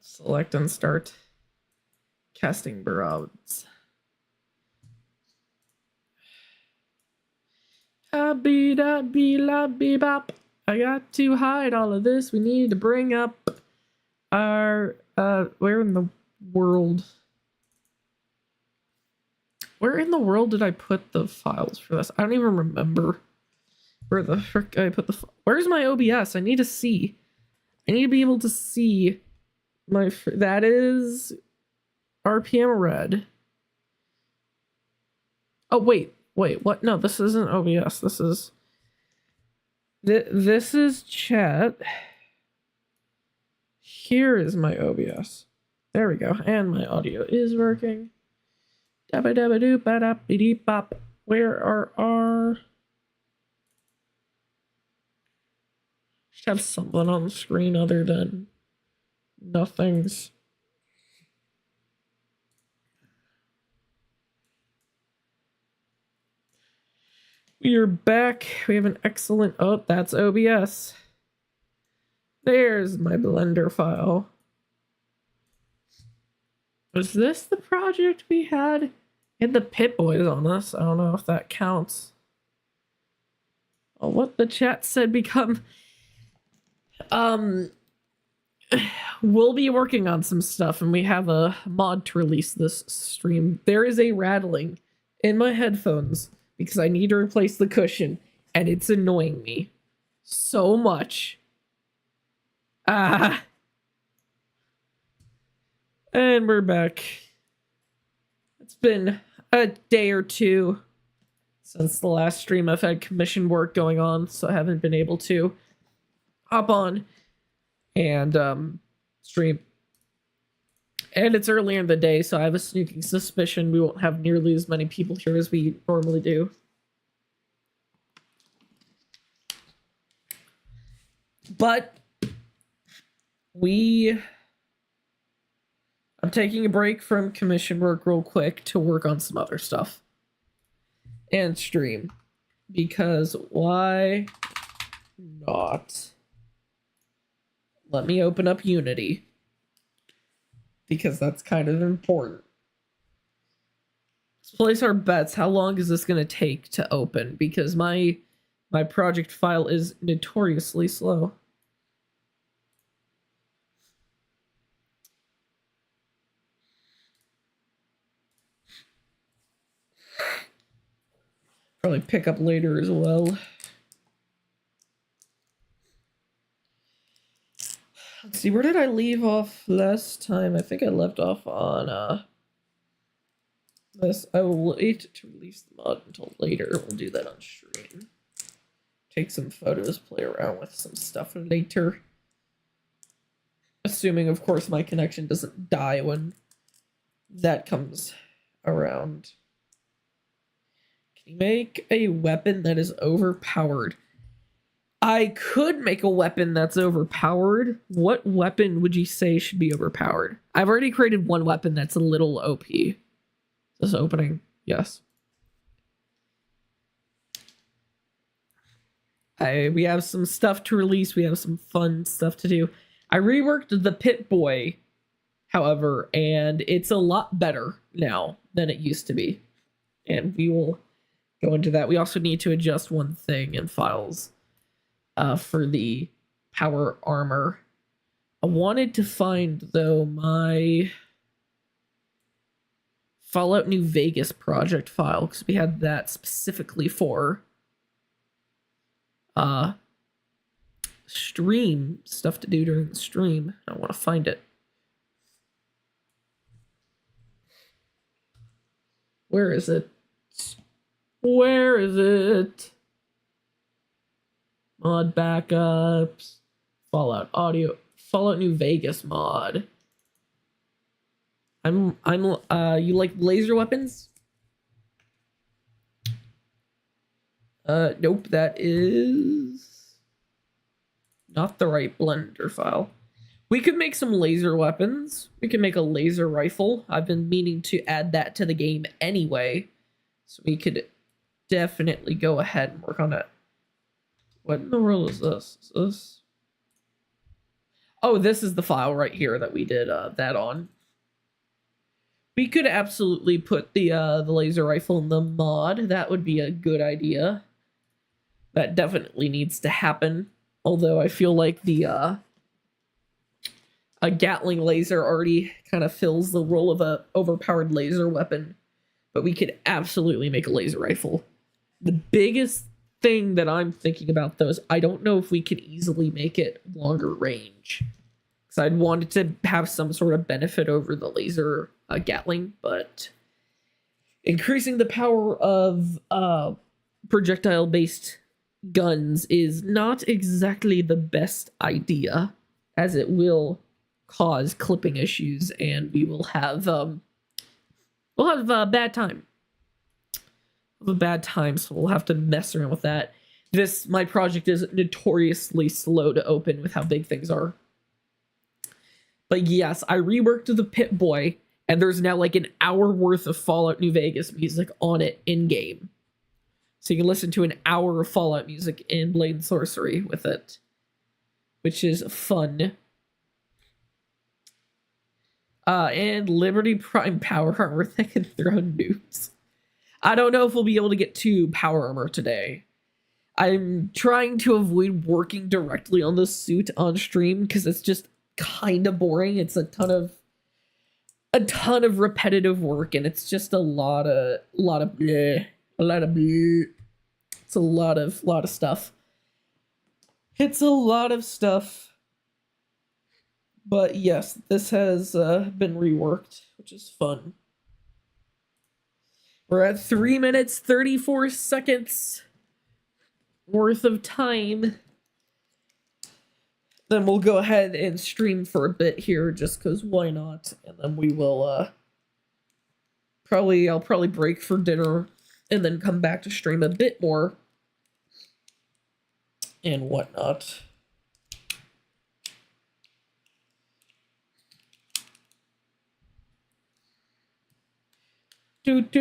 Select and start casting Barrows. I got to hide all of this. We need to bring up our where in the world? Where in the world did I put the files for this? I don't even remember where the frick I put the. Where's my OBS? I need to see. I need to be able to see my. That is RPM red. Oh wait, what? No, this isn't OBS. This is. This is chat. Here is my OBS. There we go, and my audio is working. Where are our... Should have something on the screen other than nothings. We are back. We have an excellent... Oh, that's OBS. There's my Blender file. Was this the project we had? Had the Pip-Boys on us. I don't know if that counts. Oh, what the chat said become... We'll be working on some stuff, and we have a mod to release this stream. There is a rattling in my headphones because I need to replace the cushion, and it's annoying me so much. And we're back. It's been a day or two since the last stream. I've had commission work going on, so I haven't been able to hop on and stream. And it's earlier in the day, so I have a sneaking suspicion we won't have nearly as many people here as we normally do. But I'm taking a break from commission work real quick to work on some other stuff and stream, because why not? Let me open up Unity, because that's kind of important. Let's place our bets. How long is this going to take to open? Because my project file is notoriously slow. Probably pick up later as well. Let's see, where did I leave off last time? I think I left off on this. I will wait to release the mod until later. We'll do that on stream. Take some photos, play around with some stuff later. Assuming, of course, my connection doesn't die when that comes around. Can you make a weapon that is overpowered? I could make a weapon that's overpowered. What weapon would you say should be overpowered? I've already created one weapon that's a little OP. Is this opening? Yes. We have some stuff to release. We have some fun stuff to do. I reworked the Pip-Boy, however, and it's a lot better now than it used to be. And we will go into that. We also need to adjust one thing in files. For the power armor. I wanted to find, though, my Fallout New Vegas project file, because we had that specifically for stream, stuff to do during the stream. I want to find it. Where is it? Where is it? Mod backups, Fallout audio, Fallout New Vegas mod. You like laser weapons? Nope, that is not the right Blender file. We could make some laser weapons. We could make a laser rifle. I've been meaning to add that to the game anyway, so we could definitely go ahead and work on that. What in the world is this? Is this? Oh, this is the file right here that we did that on. We could absolutely put the laser rifle in the mod. That would be a good idea. That definitely needs to happen. Although I feel like the a Gatling laser already kind of fills the role of a overpowered laser weapon. But we could absolutely make a laser rifle. The biggest thing that I'm thinking about, though, is I don't know if we can easily make it longer range. Because I'd want it to have some sort of benefit over the laser Gatling, but increasing the power of projectile-based guns is not exactly the best idea, as it will cause clipping issues, and we will have a bad time. A bad time, so we'll have to mess around with that. My project is notoriously slow to open with how big things are. But yes, I reworked the Pip-Boy, and there's now like an hour worth of Fallout New Vegas music on it in-game. So you can listen to an hour of Fallout music in Blade and Sorcery with it, which is fun. And Liberty Prime power armor that can throw nukes. I don't know if we'll be able to get to power armor today. I'm trying to avoid working directly on the suit on stream because it's just kind of boring. It's a ton of repetitive work, and it's just a lot of bleh. It's a lot of stuff. It's a lot of stuff. But yes, this has been reworked, which is fun. We're at 3 minutes, 34 seconds worth of time. Then we'll go ahead and stream for a bit here, just because why not? And then we will, I'll probably break for dinner, and then come back to stream a bit more. And whatnot. Chat's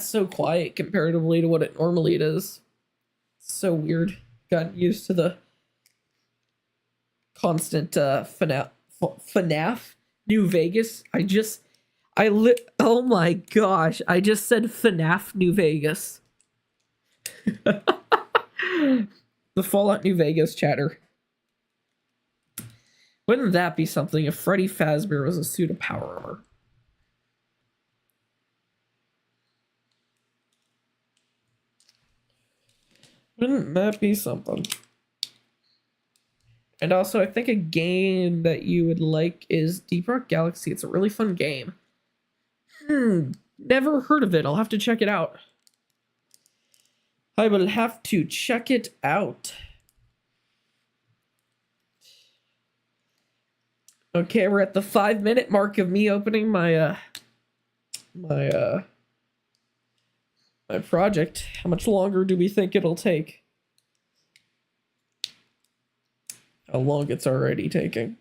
so quiet comparatively to what it normally is. It's so weird. Got used to the constant FNAF New Vegas. Oh my gosh, I just said FNAF New Vegas. The Fallout New Vegas chatter. Wouldn't that be something if Freddy Fazbear was a suit of power armor? Wouldn't that be something? And also, I think a game that you would like is Deep Rock Galaxy. It's a really fun game. Never heard of it. I'll have to check it out. I will have to check it out. Okay, we're at the 5-minute mark of me opening my my project. How much longer do we think it'll take? How long it's already taking.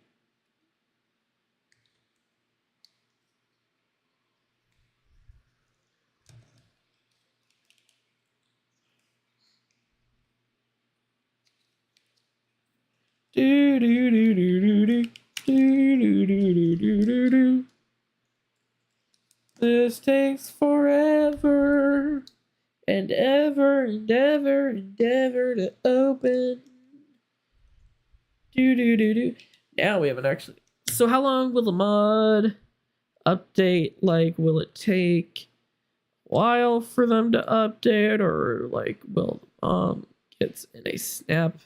This takes forever and ever and ever and ever to open. Now we haven't actually. So how long will the mod update? Like, will it take a while for them to update, or like will it's in a snap?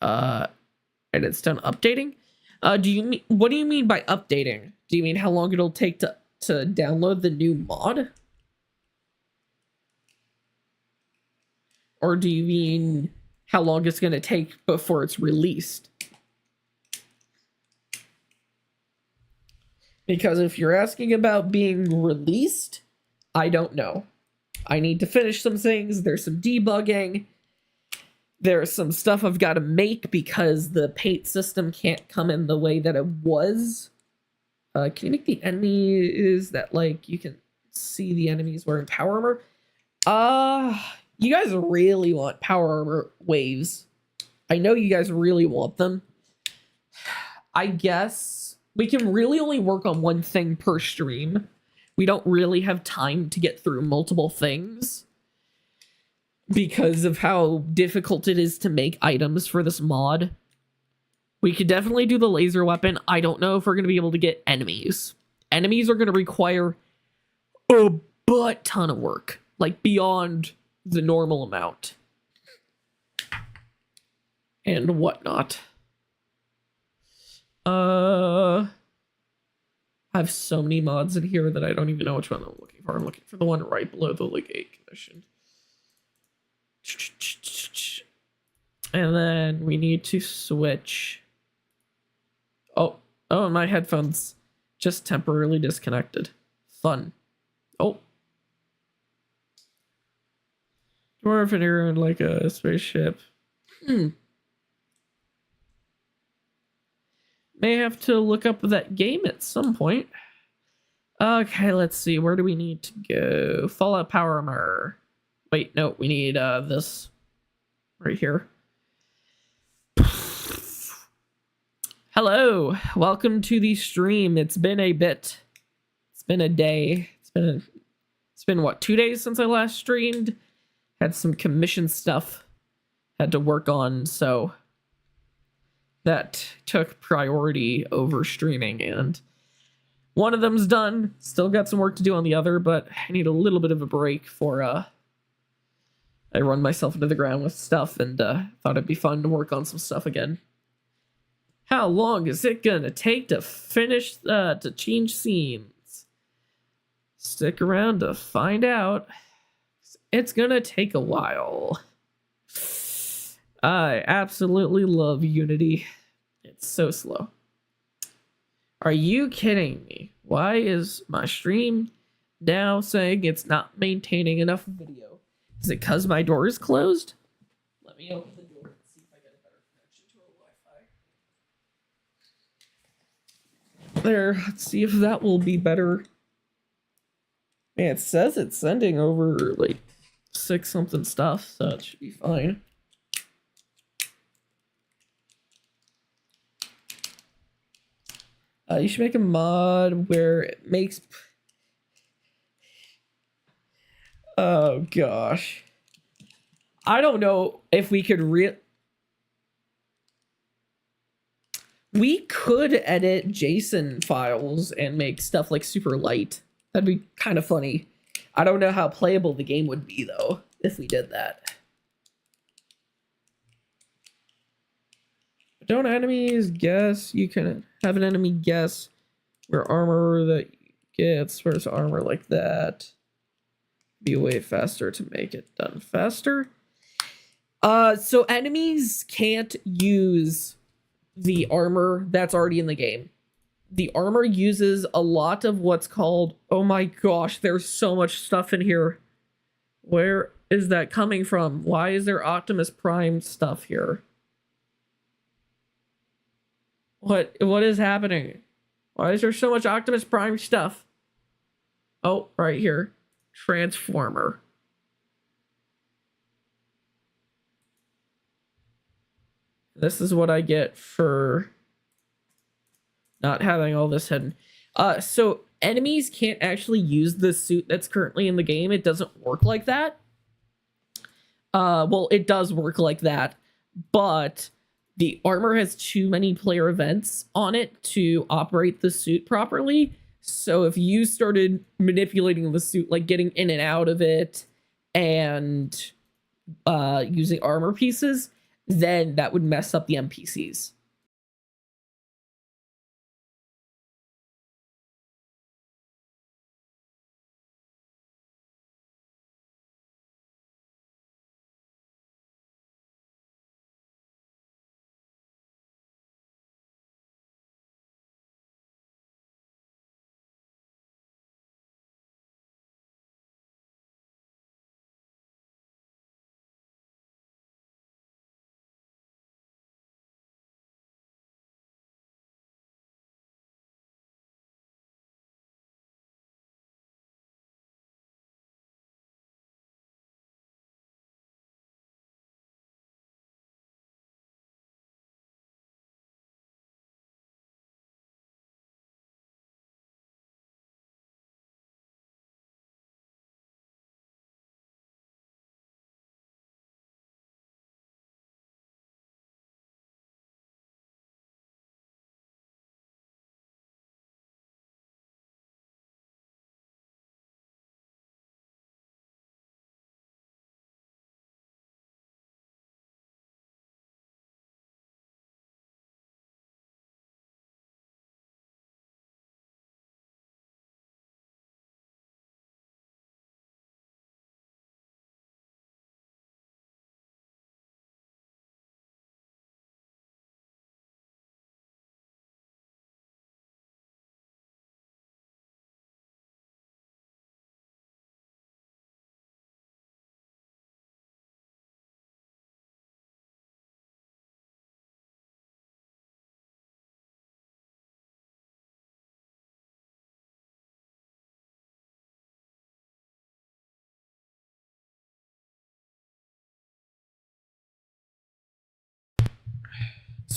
And it's done updating. What do you mean by updating? Do you mean how long it'll take to download the new mod? Or do you mean how long it's going to take before it's released? Because if you're asking about being released, I don't know. I need to finish some things. There's some debugging. There's some stuff I've got to make because the paint system can't come in the way that it was. Can you make the enemies that like you can see the enemies wearing power armor? You guys really want power armor waves. I know you guys really want them. I guess we can really only work on one thing per stream. We don't really have time to get through multiple things because of how difficult it is to make items for this mod. We could definitely do the laser weapon. I don't know if we're going to be able to get enemies. Enemies are going to require a butt ton of work, like beyond the normal amount. And whatnot. I have so many mods in here that I don't even know which one I'm looking for. I'm looking for the one right below the Legate Commission. And then we need to switch. Oh, my headphones just temporarily disconnected. Fun. Oh. Dwarf in like a spaceship. May have to look up that game at some point. Okay, let's see. Where do we need to go? Fallout Power Armor. Wait, no, we need this right here. Hello, welcome to the stream. It's been a bit. It's been a day. It's been what, 2 days since I last streamed? Had some commission stuff had to work on, so that took priority over streaming, and one of them's done. Still got some work to do on the other, but I need a little bit of a break for I run myself into the ground with stuff, and thought it'd be fun to work on some stuff again. How long is it gonna take to finish to change scenes? Stick around to find out. It's gonna take a while. I absolutely love Unity. It's so slow. Are you kidding me? Why is my stream now saying it's not maintaining enough video? Is it because my door is closed? Let me open the door and see if I get a better connection to our Wi-Fi. There, let's see if that will be better. Man, it says it's sending over like 6 something stuff, so it should be fine. You should make a mod where it makes... Oh, gosh. I don't know if we could We could edit JSON files and make stuff like super light. That'd be kind of funny. I don't know how playable the game would be, though, if we did that. Don't enemies guess? You can have an enemy guess where armor that gets where's armor like that. Be way faster to make it done faster. So enemies can't use the armor that's already in the game. The armor uses a lot of what's called... Oh my gosh, there's so much stuff in here. Where is that coming from? Why is there Optimus Prime stuff here? What is happening? Why is there so much Optimus Prime stuff? Oh, right here. Transformer. This is what I get for not having all this hidden. So enemies can't actually use the suit that's currently in the game. It doesn't work like that. Well, it does work like that, but the armor has too many player events on it to operate the suit properly. So if you started manipulating the suit, like getting in and out of it and using armor pieces, then that would mess up the NPCs.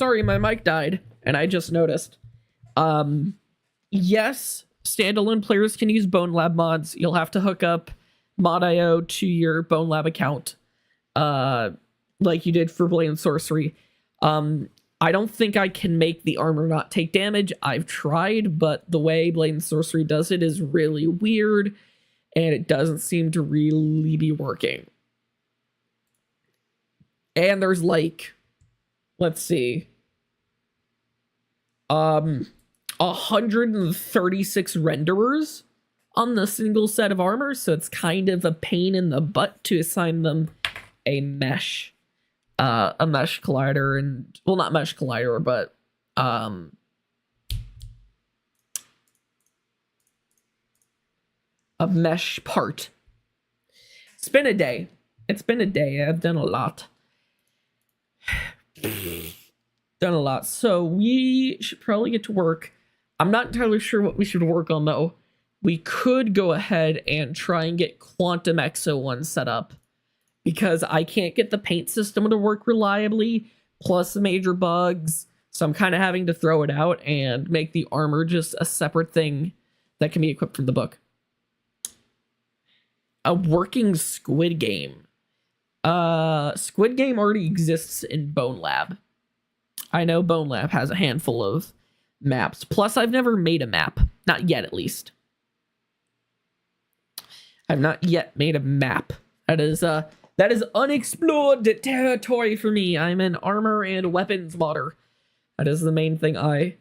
sorry, my mic died, and I just noticed. Yes, standalone players can use Bone Lab mods. You'll have to hook up Mod.io to your Bone Lab account, like you did for Blade and Sorcery. I don't think I can make the armor not take damage. I've tried, but the way Blade and Sorcery does it is really weird, and it doesn't seem to really be working. And there's like, let's see, 136 renderers on the single set of armor, so it's kind of a pain in the butt to assign them a mesh collider, and well, not mesh collider, but a mesh part. It's been a day. I've done a lot. So we should probably get to work. I'm not entirely sure what we should work on, though. We could go ahead and try and get Quantum Exo-1 set up, because I can't get the paint system to work reliably, plus the major bugs, so I'm kind of having to throw it out and make the armor just a separate thing that can be equipped from the book. A working Squid Game. Squid Game already exists in Bone Lab. I know Bone Lab has a handful of maps, plus I've never made a map. Not yet, at least. I've not yet made a map. That is unexplored territory for me. I'm an armor and weapons modder. That is the main thing I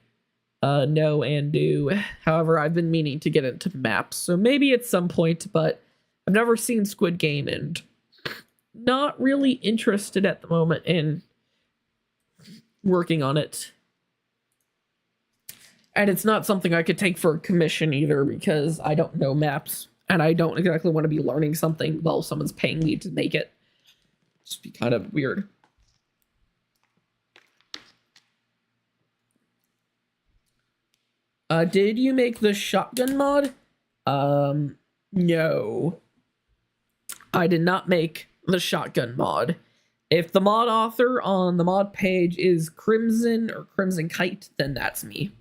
know and do. However, I've been meaning to get into maps, so maybe at some point, but I've never seen Squid Game and not really interested at the moment in working on it. And it's not something I could take for a commission either, because I don't know maps. And I don't exactly want to be learning something while someone's paying me to make it. Just be kind of weird. Did you make the shotgun mod? No. I did not make the shotgun mod. If the mod author on the mod page is Crimson or Crimson Kite, then that's me.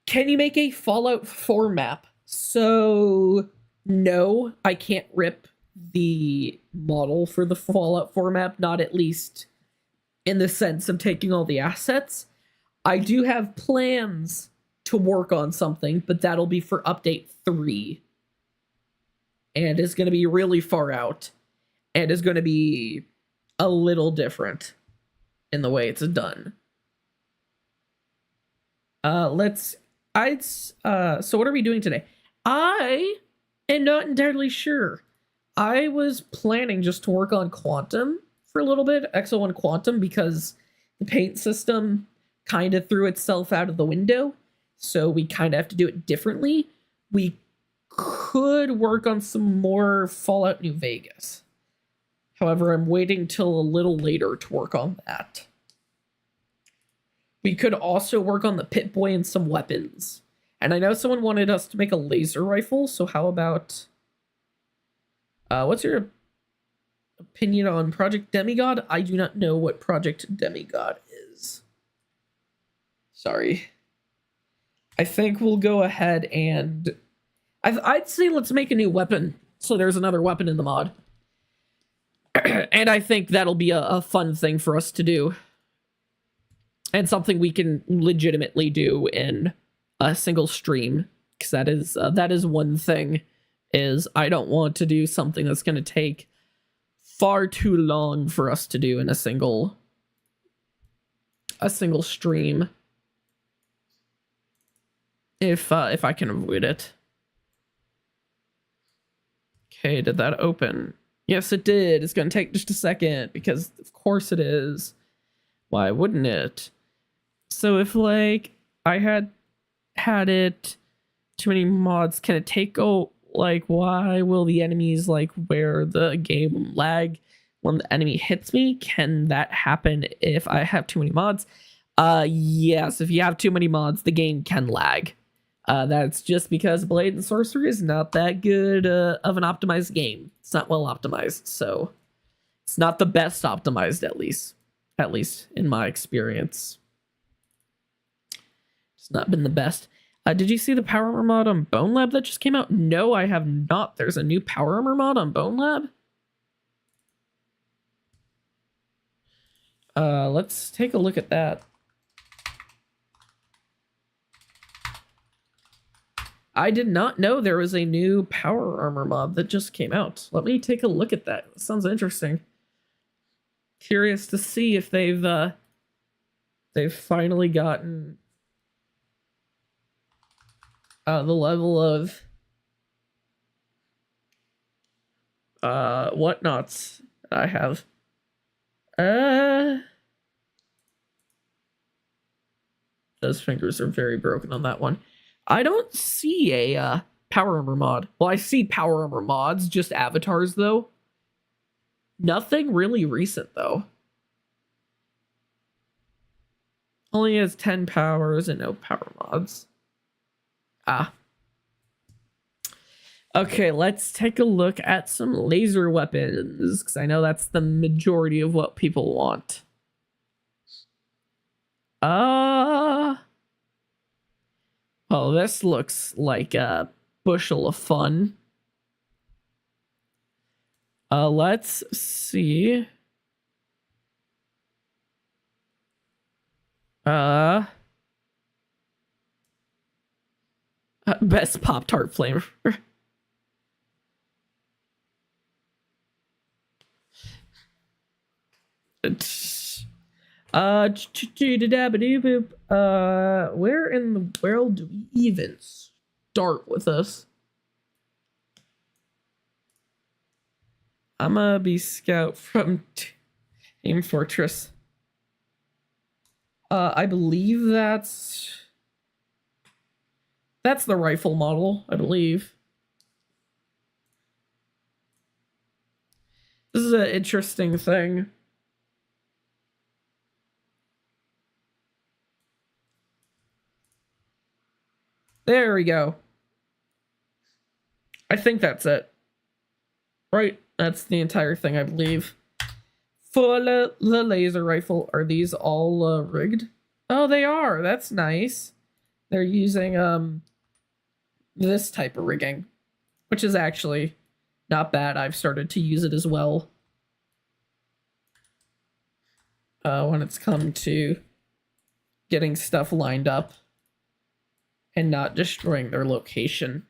Can you make a Fallout 4 map? So, no, I can't rip the model for the Fallout 4 map, not at least in the sense of taking all the assets. I do have plans to work on something, but that'll be for update 3. And it's going to be really far out, and is going to be a little different in the way it's done. So what are we doing today? I am not entirely sure. I was planning just to work on Quantum for a little bit, Exo-1 Quantum, because the paint system kind of threw itself out of the window, so we kind of have to do it differently. We could work on some more Fallout New Vegas. However, I'm waiting till a little later to work on that. We could also work on the Pip-Boy and some weapons. And I know someone wanted us to make a laser rifle, so how about... what's your opinion on Project Demigod? I do not know what Project Demigod is. Sorry. I think we'll go ahead and... I'd say let's make a new weapon, so there's another weapon in the mod. And I think that'll be a fun thing for us to do. And something we can legitimately do in a single stream. Because that is one thing, is I don't want to do something that's going to take far too long for us to do in a single stream. If I can avoid it. Okay, did that open? Yes, it did. It's going to take just a second, because of course it is. Why wouldn't it? So if, like, I had it too many mods, can it take, why will the enemies, where the game lag when the enemy hits me? Can that happen if I have too many mods? Yes, if you have too many mods, the game can lag. That's just because Blade and Sorcery is not that good of an optimized game. It's not well optimized, so it's not the best optimized, at least. at least in my experience. It's not been the best. Did you see the Power Armor mod on Bone Lab that just came out? No, I have not. There's a new Power Armor mod on Bone Lab. Let's take a look at that. I did not know there was a new Power Armor mod that just came out. Let me take a look at that. That sounds interesting. Curious to see if they've finally gotten the level of whatnots that I have. Those fingers are very broken on that one. I don't see a Power Armor mod. Well, I see Power Armor mods, just avatars though. Nothing really recent though. Only has 10 powers and no power mods. Okay, let's take a look at some laser weapons, because I know that's the majority of what people want. Well, this looks like a bushel of fun. Let's see. Best Pop-Tart flavor. Where in the world do we even start with this? I'm gonna be Scout from Team Fortress. I believe that's the rifle model, I believe. This is an interesting thing. There we go. I think that's it. Right, that's the entire thing, I believe. For the laser rifle, are these all rigged? Oh, they are. That's nice. They're using this type of rigging, which is actually not bad. I've started to use it as well when it's come to getting stuff lined up and not destroying their location.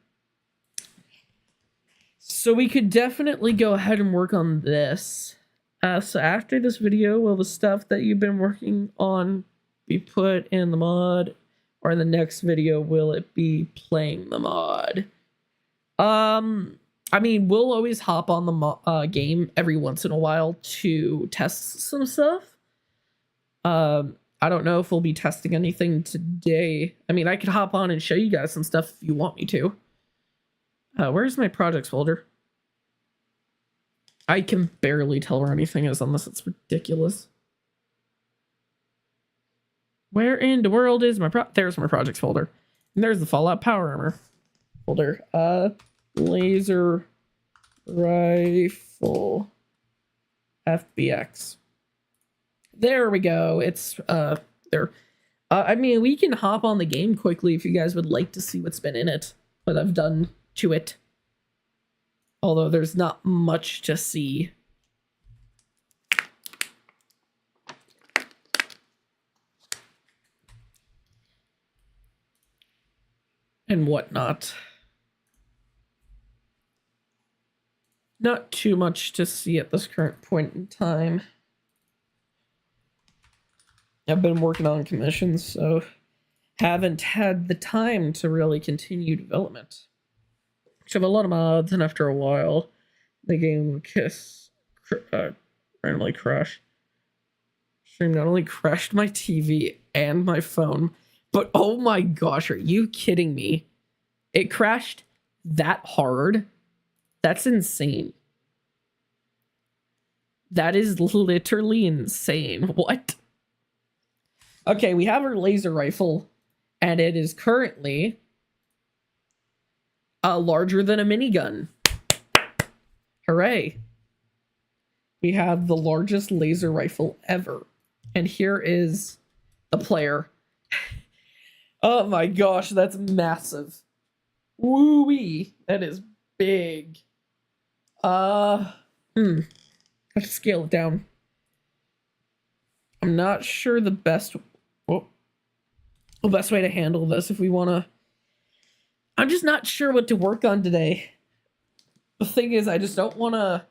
So we could definitely go ahead and work on this. So after this video, will the stuff that you've been working on be put in the mod? Or in the next video, will it be playing the mod? I mean, we'll always hop on the game every once in a while to test some stuff. I don't know if we'll be testing anything today. I mean, I could hop on and show you guys some stuff if you want me to. Where's my projects folder? I can barely tell where anything is on this. It's ridiculous. Where in the world is my there's my projects folder. And there's the Fallout Power Armor folder. Laser rifle FBX. There we go. It's there. I mean, we can hop on the game quickly if you guys would like to see what's been in it, what I've done to it. Although there's not much to see. And whatnot. Not too much to see at this current point in time. I've been working on commissions, so haven't had the time to really continue development. Which have a lot of mods, and after a while, the game will randomly crash. Stream not only crashed my TV and my phone, but oh my gosh, are you kidding me? It crashed that hard? That's insane. That is literally insane. What? Okay, we have our laser rifle, and it is currently larger than a minigun. Hooray. We have the largest laser rifle ever. And here is the player. Oh my gosh, that's massive. Woo-wee. That is big. I have to scale it down. I'm not sure the best way to handle this if we want to. I'm just not sure what to work on today. The thing is, I just don't want to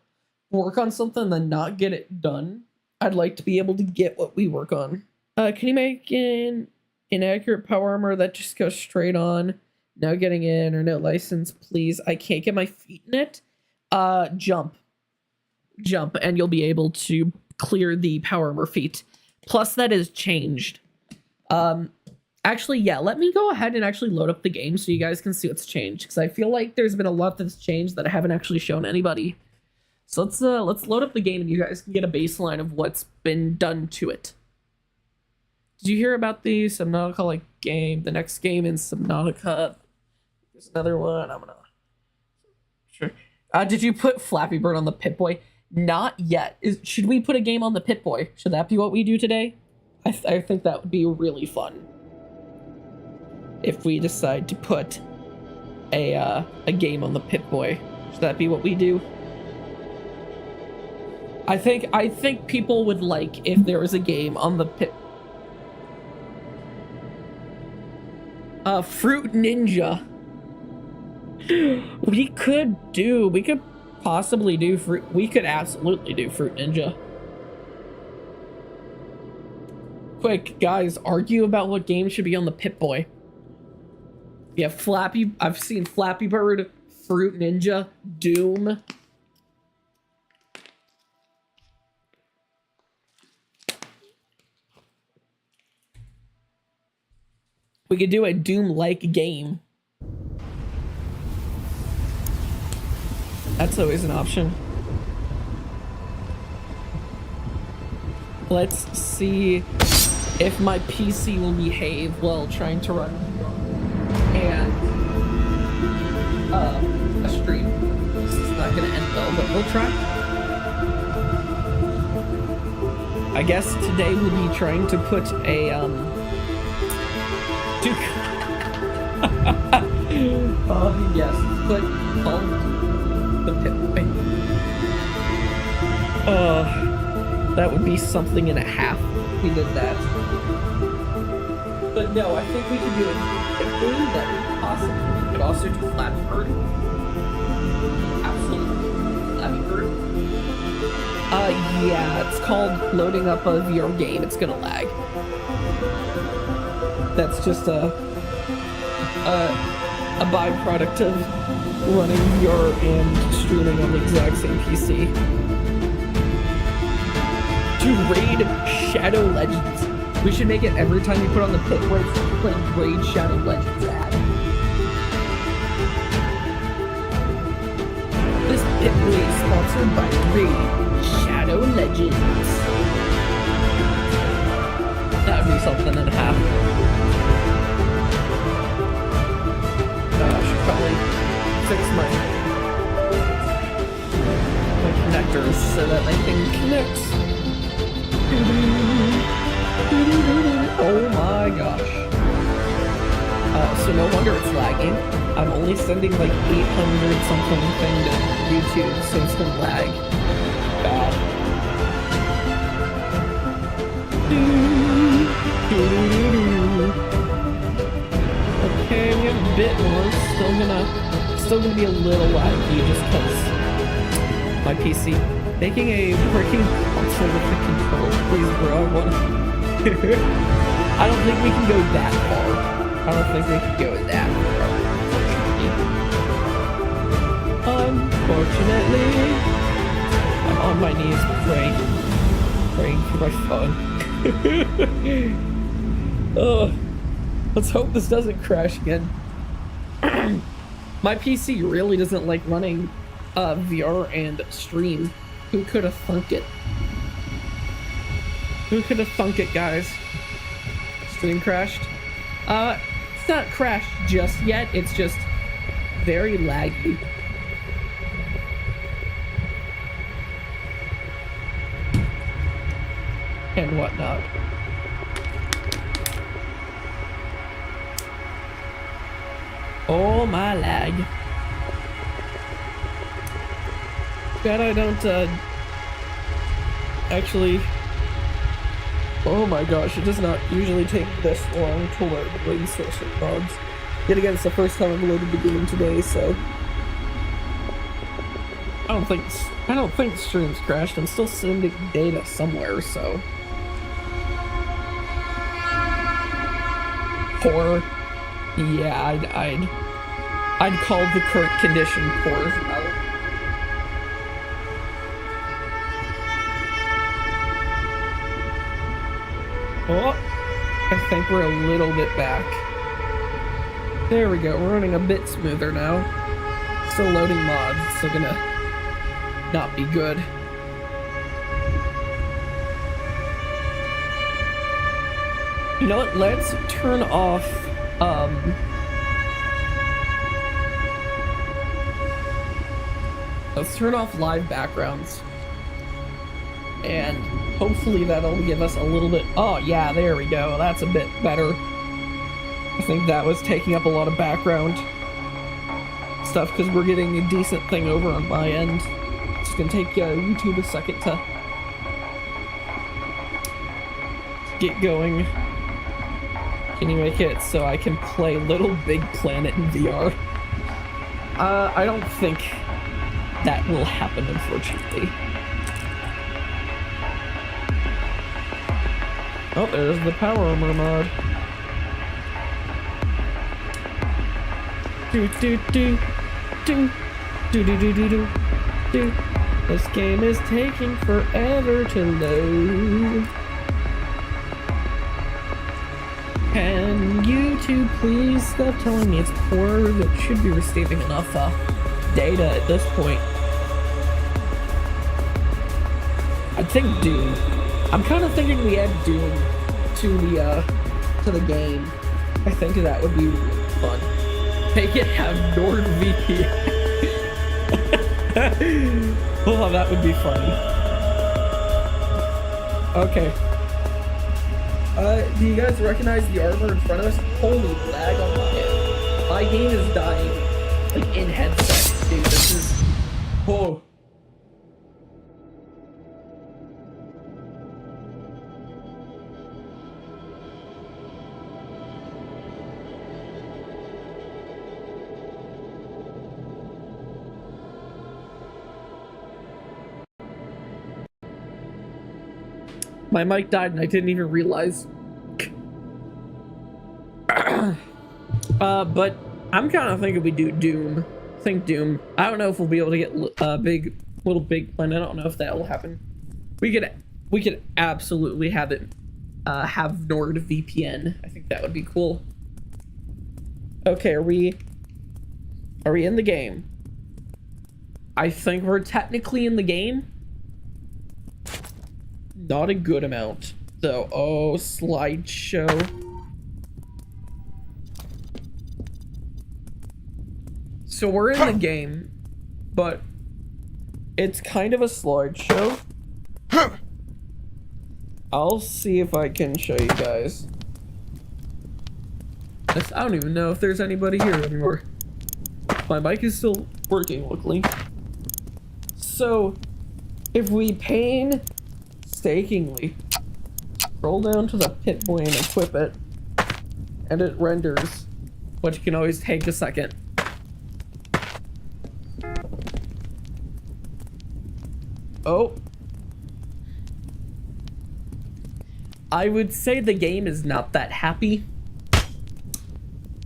work on something and then not get it done. I'd like to be able to get what we work on. Can you make an inaccurate power armor that just goes straight on? No getting in or no license, please. I can't get my feet in it. Jump, and you'll be able to clear the power armor feat. Plus, that is changed. Actually, yeah, let me go ahead and actually load up the game so you guys can see what's changed, because I feel like there's been a lot that's changed that I haven't actually shown anybody. So let's load up the game and you guys can get a baseline of what's been done to it. Did you hear about the Subnautica like game? The next game in Subnautica. There's another one. I'm gonna. Sure. Did you put Flappy Bird on the Pip-Boy? Not yet. Should we put a game on the Pip-Boy? Should that be what we do today? I think that would be really fun. If we decide to put a game on the Pip-Boy, should that be what we do? I think people would like if there was a game on the Pip. Fruit Ninja. We could possibly do Fruit. We could absolutely do Fruit Ninja. Quick, guys, argue about what game should be on the Pip-Boy. Yeah, I've seen Flappy Bird, Fruit Ninja, Doom. We could do a Doom-like game. That's always an option. Let's see if my PC will behave while trying to run and a stream. This is not gonna end well, but we'll try. I guess today we'll be trying to put a yes, put the Pip-Boy. That would be something and a half if we did that. But no, I think we could do it quickly. That would possibly. We could also do Flappy Bird. Absolutely. Flappy Bird. Yeah, it's called loading up a VR game. It's gonna lag. That's just a byproduct of running VR and streaming on the exact same PC. To raid Shadow Legends. We should make it every time you put on the pit where it's playing Raid Shadow Legends ad. This pit is sponsored by Raid Shadow Legends. That would be something and a half. I should probably fix my connectors so that they can connect. Oh my gosh. So no wonder it's lagging. I'm only sending like 800 something thing to YouTube, so it's gonna lag. Bad. Okay, we have a bit more. Still gonna be a little laggy just because my PC. Making a freaking console with the controls, please, bro. I want. I don't think we can go that far. I don't think we can go that far. Unfortunately, I'm on my knees praying for my phone. Oh, let's hope this doesn't crash again. My PC really doesn't like running VR and stream. Who could have thunk it? Who could have thunk it, guys? Stream crashed? It's not crashed just yet. It's just very laggy. and whatnot. Oh my lag. Bet I don't actually. Oh my gosh, it does not usually take this long to load resource mods. Yet again, it's the first time I've loaded the game today, so I don't think the stream's crashed. I'm still sending data somewhere, so poor. Yeah, I'd call the current condition poor. Oh, I think we're a little bit back. There we go, we're running a bit smoother now. Still loading mods, it's still gonna not be good. You know what, let's turn off, let's turn off live backgrounds. And hopefully that'll give us a little bit. Oh yeah, there we go, that's a bit better. I think that was taking up a lot of background stuff because we're getting a decent thing over on my end. It's gonna take YouTube a second to get going. Can you make it so I can play Little Big Planet in VR? I don't think that will happen, unfortunately. Oh, there's the Power Armor mod. Do do do do do do do do do do. This game is taking forever to load. Can YouTube please stop telling me it's poor? It should be receiving enough data at this point. I think Doom. I'm kind of thinking we add Doom to the game. I think that would be fun. Make it have NordVPN. Oh, that would be funny. Okay. Do you guys recognize the armor in front of us? Holy lag on my head. My game is dying, like, in headset. Dude, this is... Oh. My mic died and I didn't even realize. But I'm kind of thinking we do Doom. Think Doom. I don't know if we'll be able to get Little Big Planet. I don't know if that will happen. We could absolutely have it have NordVPN. I think that would be cool. Okay, are we in the game? I think we're technically in the game. Not a good amount. So, oh, slideshow. So we're in the game, but it's kind of a slideshow. I'll see if I can show you guys. I don't even know if there's anybody here anymore. My mic is still working, luckily. So, if we painstakingly scroll down to the Pip-Boy and equip it, and it renders, which can always take a second. Oh. I would say the game is not that happy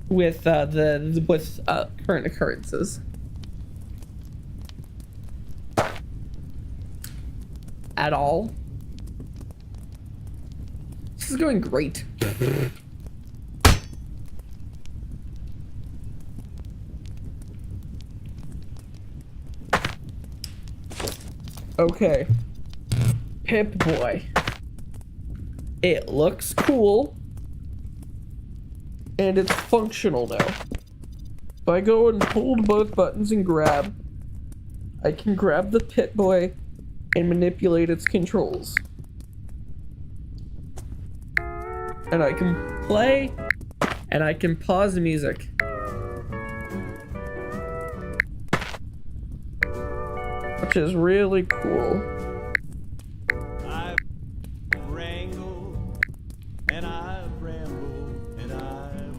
with current occurrences. At all. This is going great. Okay. Pip-Boy. It looks cool. And it's functional now. If I go and hold both buttons and grab, I can grab the Pip-Boy and manipulate its controls. And I can play, and I can pause the music. Which is really cool. I've wrangled, and I've rambled, and I've...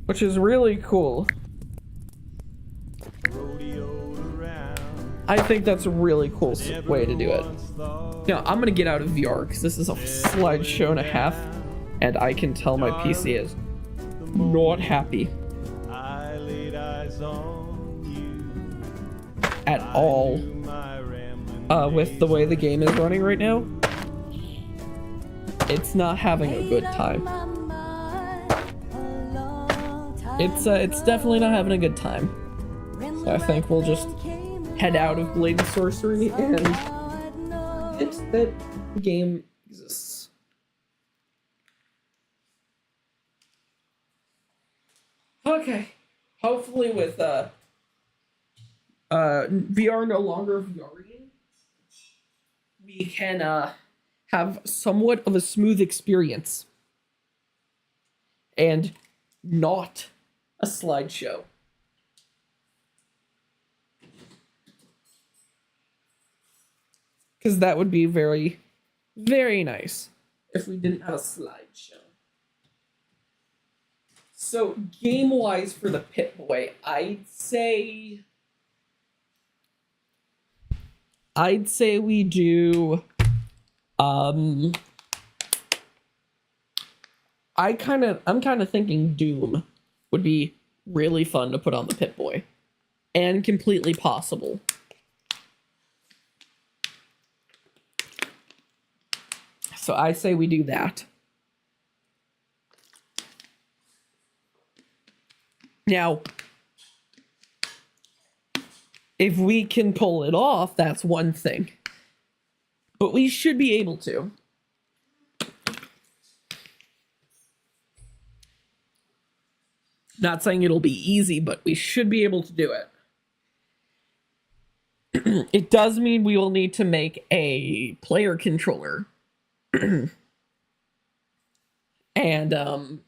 Which is really cool. rodeoed around. I think that's a really cool way to do it. Now, I'm gonna get out of VR because this is a slideshow and a half, and I can tell my PC is not happy I laid eyes on you. at all My rambling with the way the game is running right now. It's not having a good time. It's definitely not having a good time. So I think we'll just head out of Blade and Sorcery and it's that the game exists. Okay. Hopefully with VR no longer VRing, we can have somewhat of a smooth experience. And not a slideshow. Because that would be very, very nice if we didn't have a slideshow. So, game-wise for the Pip-Boy, I'd say we do I'm kind of thinking Doom would be really fun to put on the Pip-Boy and completely possible. So I say we do that. Now, if we can pull it off, that's one thing. But we should be able to. Not saying it'll be easy, but we should be able to do it. It does mean we will need to make a player controller. And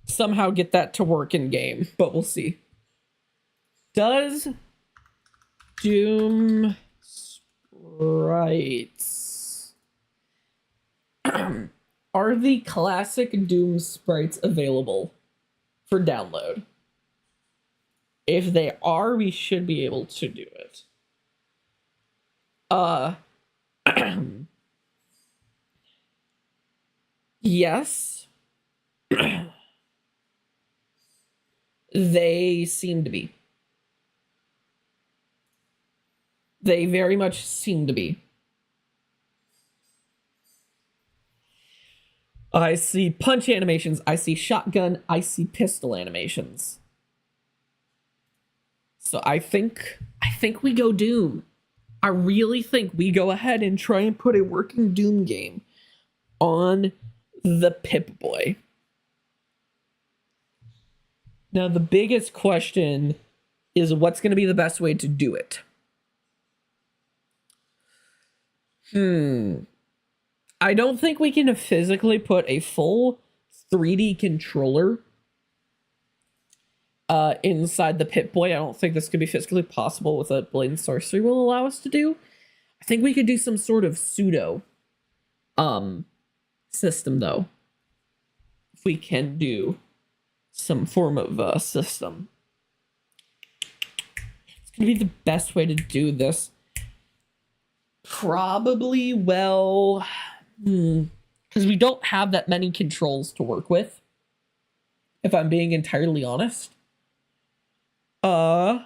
somehow get that to work in game, but we'll see. Does Doom sprites are the classic Doom sprites available for download? If they are, we should be able to do it. Yes. They seem to be. They very much seem to be. I see punch animations, I see shotgun, I see pistol animations. So I think we go Doom. I really think we go ahead and try and put a working Doom game on the Pip-Boy. Now, the biggest question is what's going to be the best way to do it? I don't think we can physically put a full 3D controller inside the Pip-Boy. I don't think this could be physically possible with what Blade and Sorcery will allow us to do. I think we could do some sort of pseudo system, though. If we can do some form of system. It's going to be the best way to do this. Probably, well... because we don't have that many controls to work with. If I'm being entirely honest. Huh.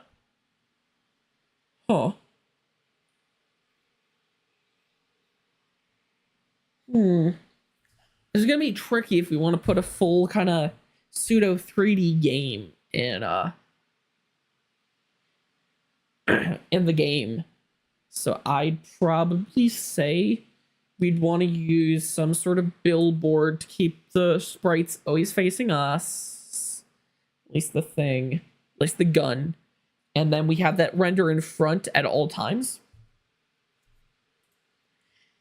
It's gonna be tricky if we want to put a full kind of pseudo 3D game in in the game. So I'd probably say we'd want to use some sort of billboard to keep the sprites always facing us. At least the thing. At least the gun. And then we have that render in front at all times.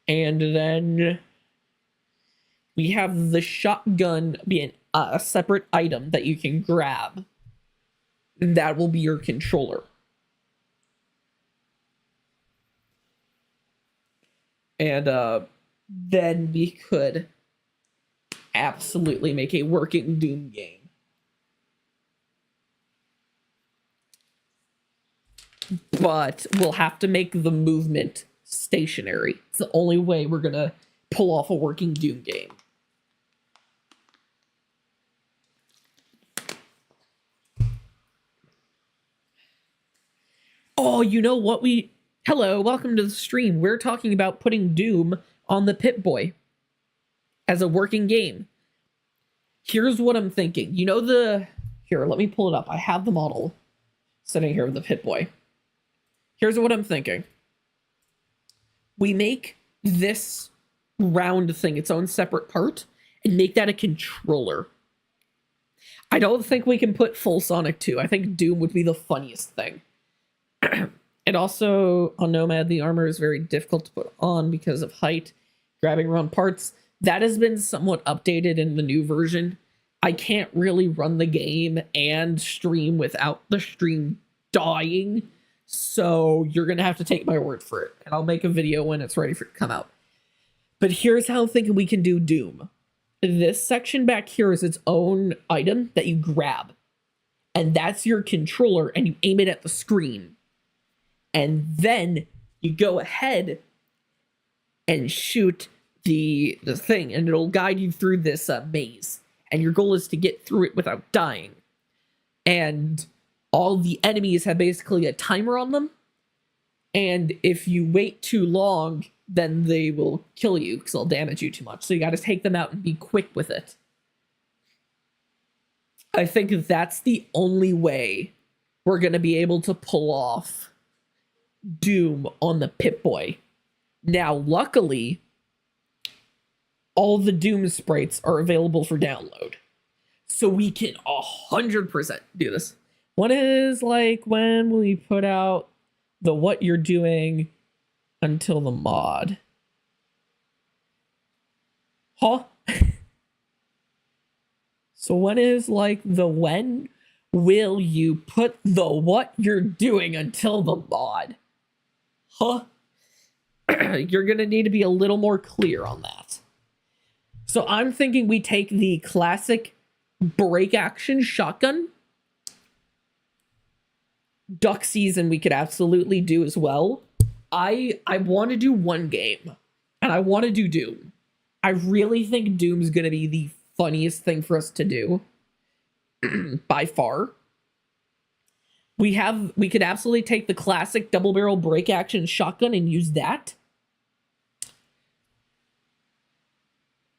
And then we have the shotgun being a separate item that you can grab. That will be your controller. And then we could absolutely make a working Doom game. But we'll have to make the movement stationary. It's the only way we're gonna pull off a working Doom game. Oh, you know what Hello, welcome to the stream. We're talking about putting Doom on the Pip-Boy as a working game. Here's what I'm thinking. You know here, let me pull it up. I have the model sitting here with the Pip-Boy. Here's what I'm thinking. We make this round thing its own separate part and make that a controller. I don't think we can put full Sonic 2. I think Doom would be the funniest thing. And also, on Nomad, the armor is very difficult to put on because of height, grabbing around parts. That has been somewhat updated in the new version. I can't really run the game and stream without the stream dying, so you're going to have to take my word for it, and I'll make a video when it's ready for it to come out. But here's how I'm thinking we can do Doom. This section back here is its own item that you grab, and that's your controller, and you aim it at the screen. And then you go ahead and shoot the thing, and it'll guide you through this maze. And your goal is to get through it without dying. And all the enemies have basically a timer on them. And if you wait too long, then they will kill you because they'll damage you too much. So you got to take them out and be quick with it. I think that's the only way we're going to be able to pull off Doom on the Pip-Boy. Now, luckily, all the Doom sprites are available for download. So we can 100% do this. One is like, when will you put out the what you're doing until the mod? Huh? So when is like the when will you put the what you're doing until the mod? Huh? You're gonna need to be a little more clear on that. So I'm thinking we take the classic break action shotgun. Duck season we could absolutely do as well. I want to do one game, and I want to do Doom. I really think Doom's gonna be the funniest thing for us to do by far. We could absolutely take the classic double barrel break action shotgun and use that.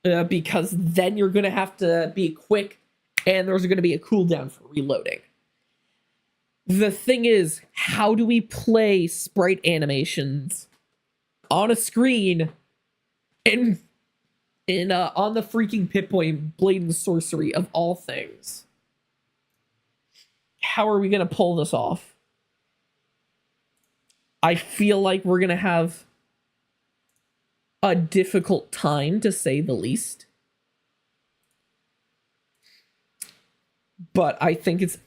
Because then you're going to have to be quick and there's going to be a cooldown for reloading. The thing is, how do we play sprite animations on a screen on the freaking Pip-Boy Blade and Sorcery of all things? How are we going to pull this off? I feel like we're going to have a difficult time, to say the least. But I think it's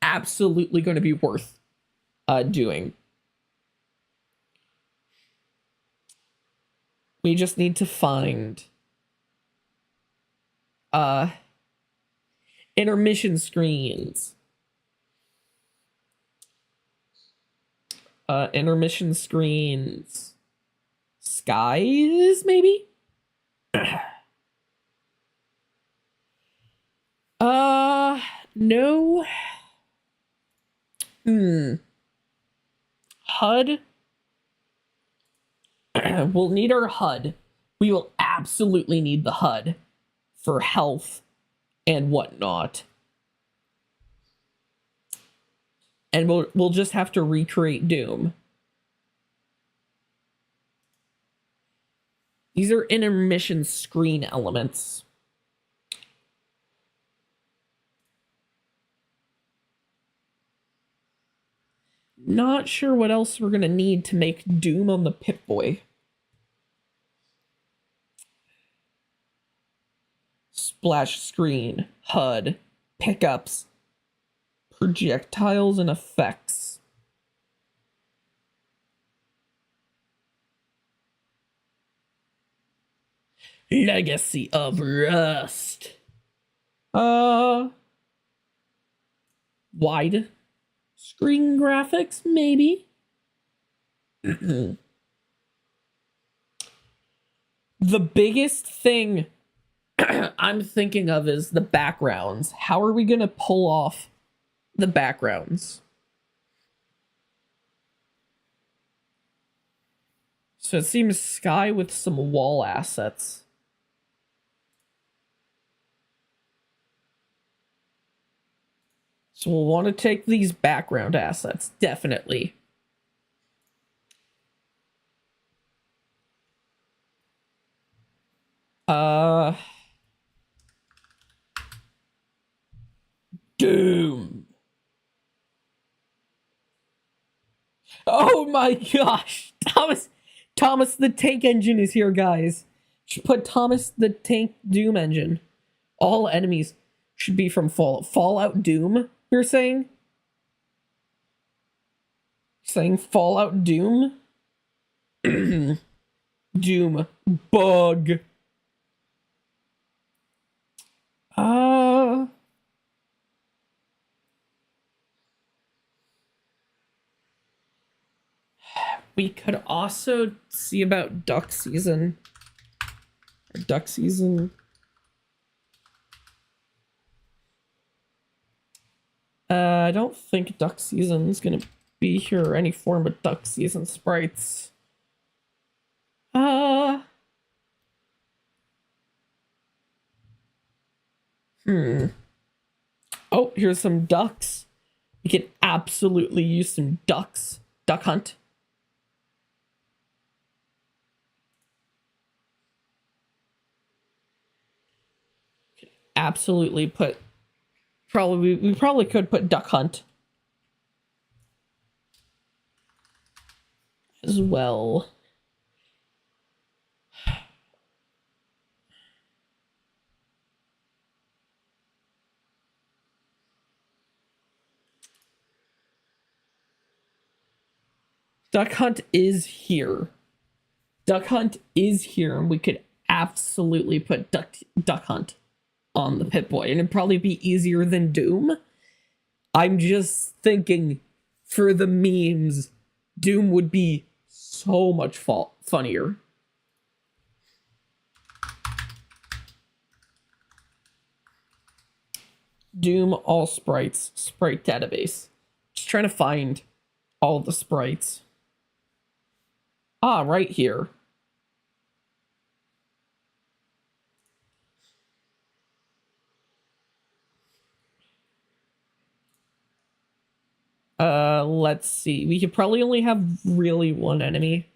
absolutely going to be worth doing. We just need to find intermission screens. Intermission screens. Skies, maybe? No. HUD. We'll need our HUD. We will absolutely need the HUD for health and whatnot. And we'll just have to recreate Doom. These are intermission screen elements. Not sure what else we're gonna need to make Doom on the Pip-Boy. splash screen, HUD, pickups, projectiles, and effects. Legacy of Rust. Wide screen graphics, maybe. The biggest thing I'm thinking of is the backgrounds. How are we gonna pull off the backgrounds? So it seems sky with some wall assets. So we'll want to take these background assets, definitely. Doom. Oh my gosh. Thomas the Tank Engine is here, guys. Should put Thomas the Tank Doom Engine. All enemies should be from Fallout Doom, you're saying? Saying Fallout Doom? Doom. Bug. We could also see about duck season. Or duck season. I don't think duck season is gonna be here or any form of duck season sprites. Oh, here's some ducks. We could absolutely use some ducks. Duck hunt. Could absolutely put. We probably could put duck hunt as well. Duck hunt is here. Duck hunt is here, and we could absolutely put duck hunt on the Pip-Boy, and it'd probably be easier than Doom. I'm just thinking, for the memes, Doom would be so much funnier. Doom all sprites, sprite database. Just trying to find all the sprites. Ah, right here. Let's see. We could probably only have really one enemy.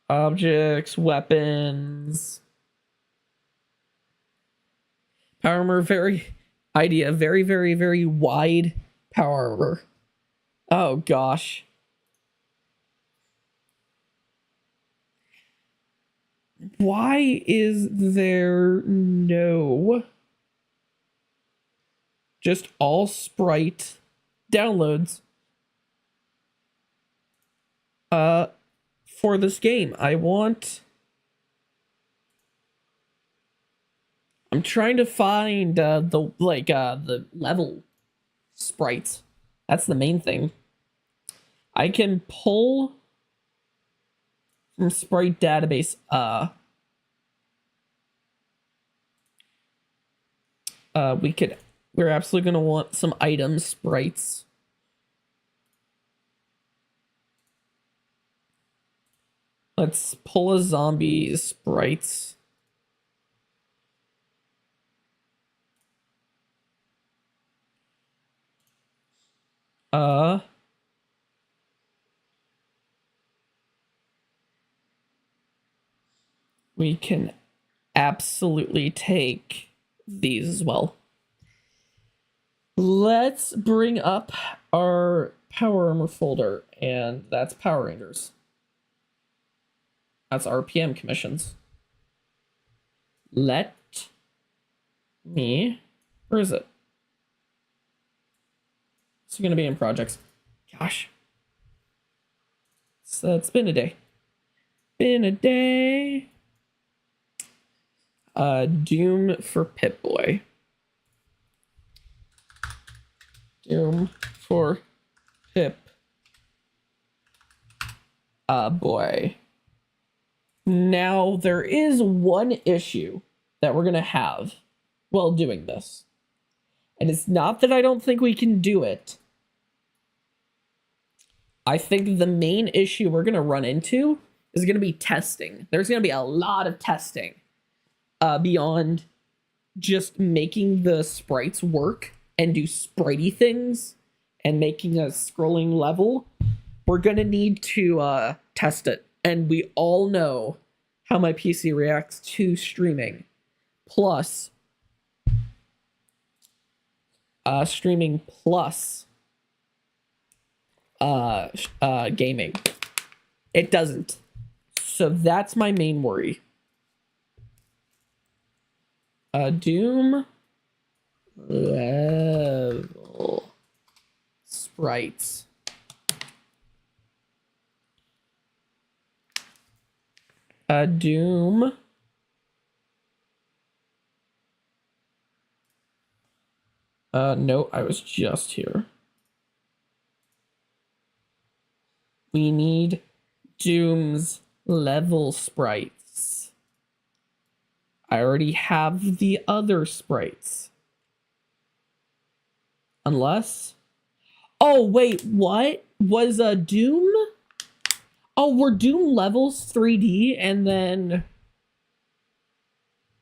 Objects, weapons. Power armor, very wide power armor. Oh gosh. Why is there no just all sprite downloads for this game? I'm trying to find the level sprites. That's the main thing. I can pull from sprite database. We're absolutely gonna want some item sprites. Let's pull a zombie sprites. We can absolutely take these as well. Let's bring up our Power Armor folder, and that's Power Rangers. That's RPM commissions. Let me... Where is it? It's going to be in projects. Gosh. So it's been a day. Been a day. Doom for Pip-Boy. Doom for Pip-Boy. Now, there is one issue that we're going to have while doing this. And it's not that I don't think we can do it. I think the main issue we're going to run into is going to be testing. There's going to be a lot of testing beyond just making the sprites work and do spritey things and making a scrolling level. We're going to need to test it. And we all know how my PC reacts to streaming. Plus, streaming plus gaming. It doesn't. So that's my main worry. Doom level sprites. Doom no, I was just here. We need Doom's level sprites. I already have the other sprites. Unless... Oh, wait, what? Was Doom? Oh, were Doom levels 3D and then...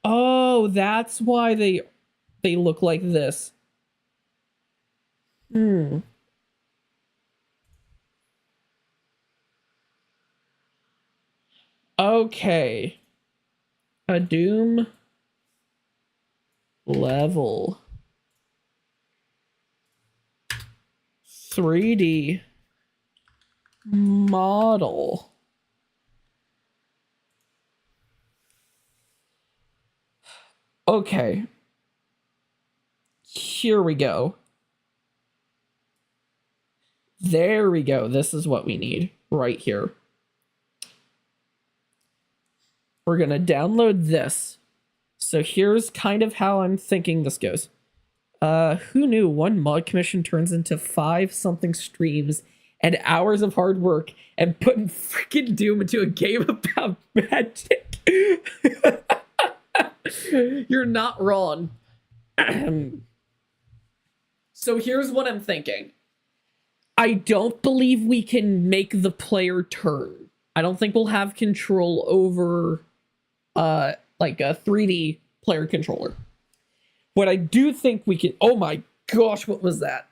Oh, that's why they look like this. Okay. A Doom level 3D model. Okay. Here we go. There we go. This is what we need right here. We're going to download this. So here's kind of how I'm thinking this goes. Who knew one mod commission turns into 5-something streams and hours of hard work and putting freaking Doom into a game about magic? You're not wrong. So here's what I'm thinking. I don't believe we can make the player turn. I don't think we'll have control over like a 3D player controller. What I do think we can... Oh my gosh, what was that?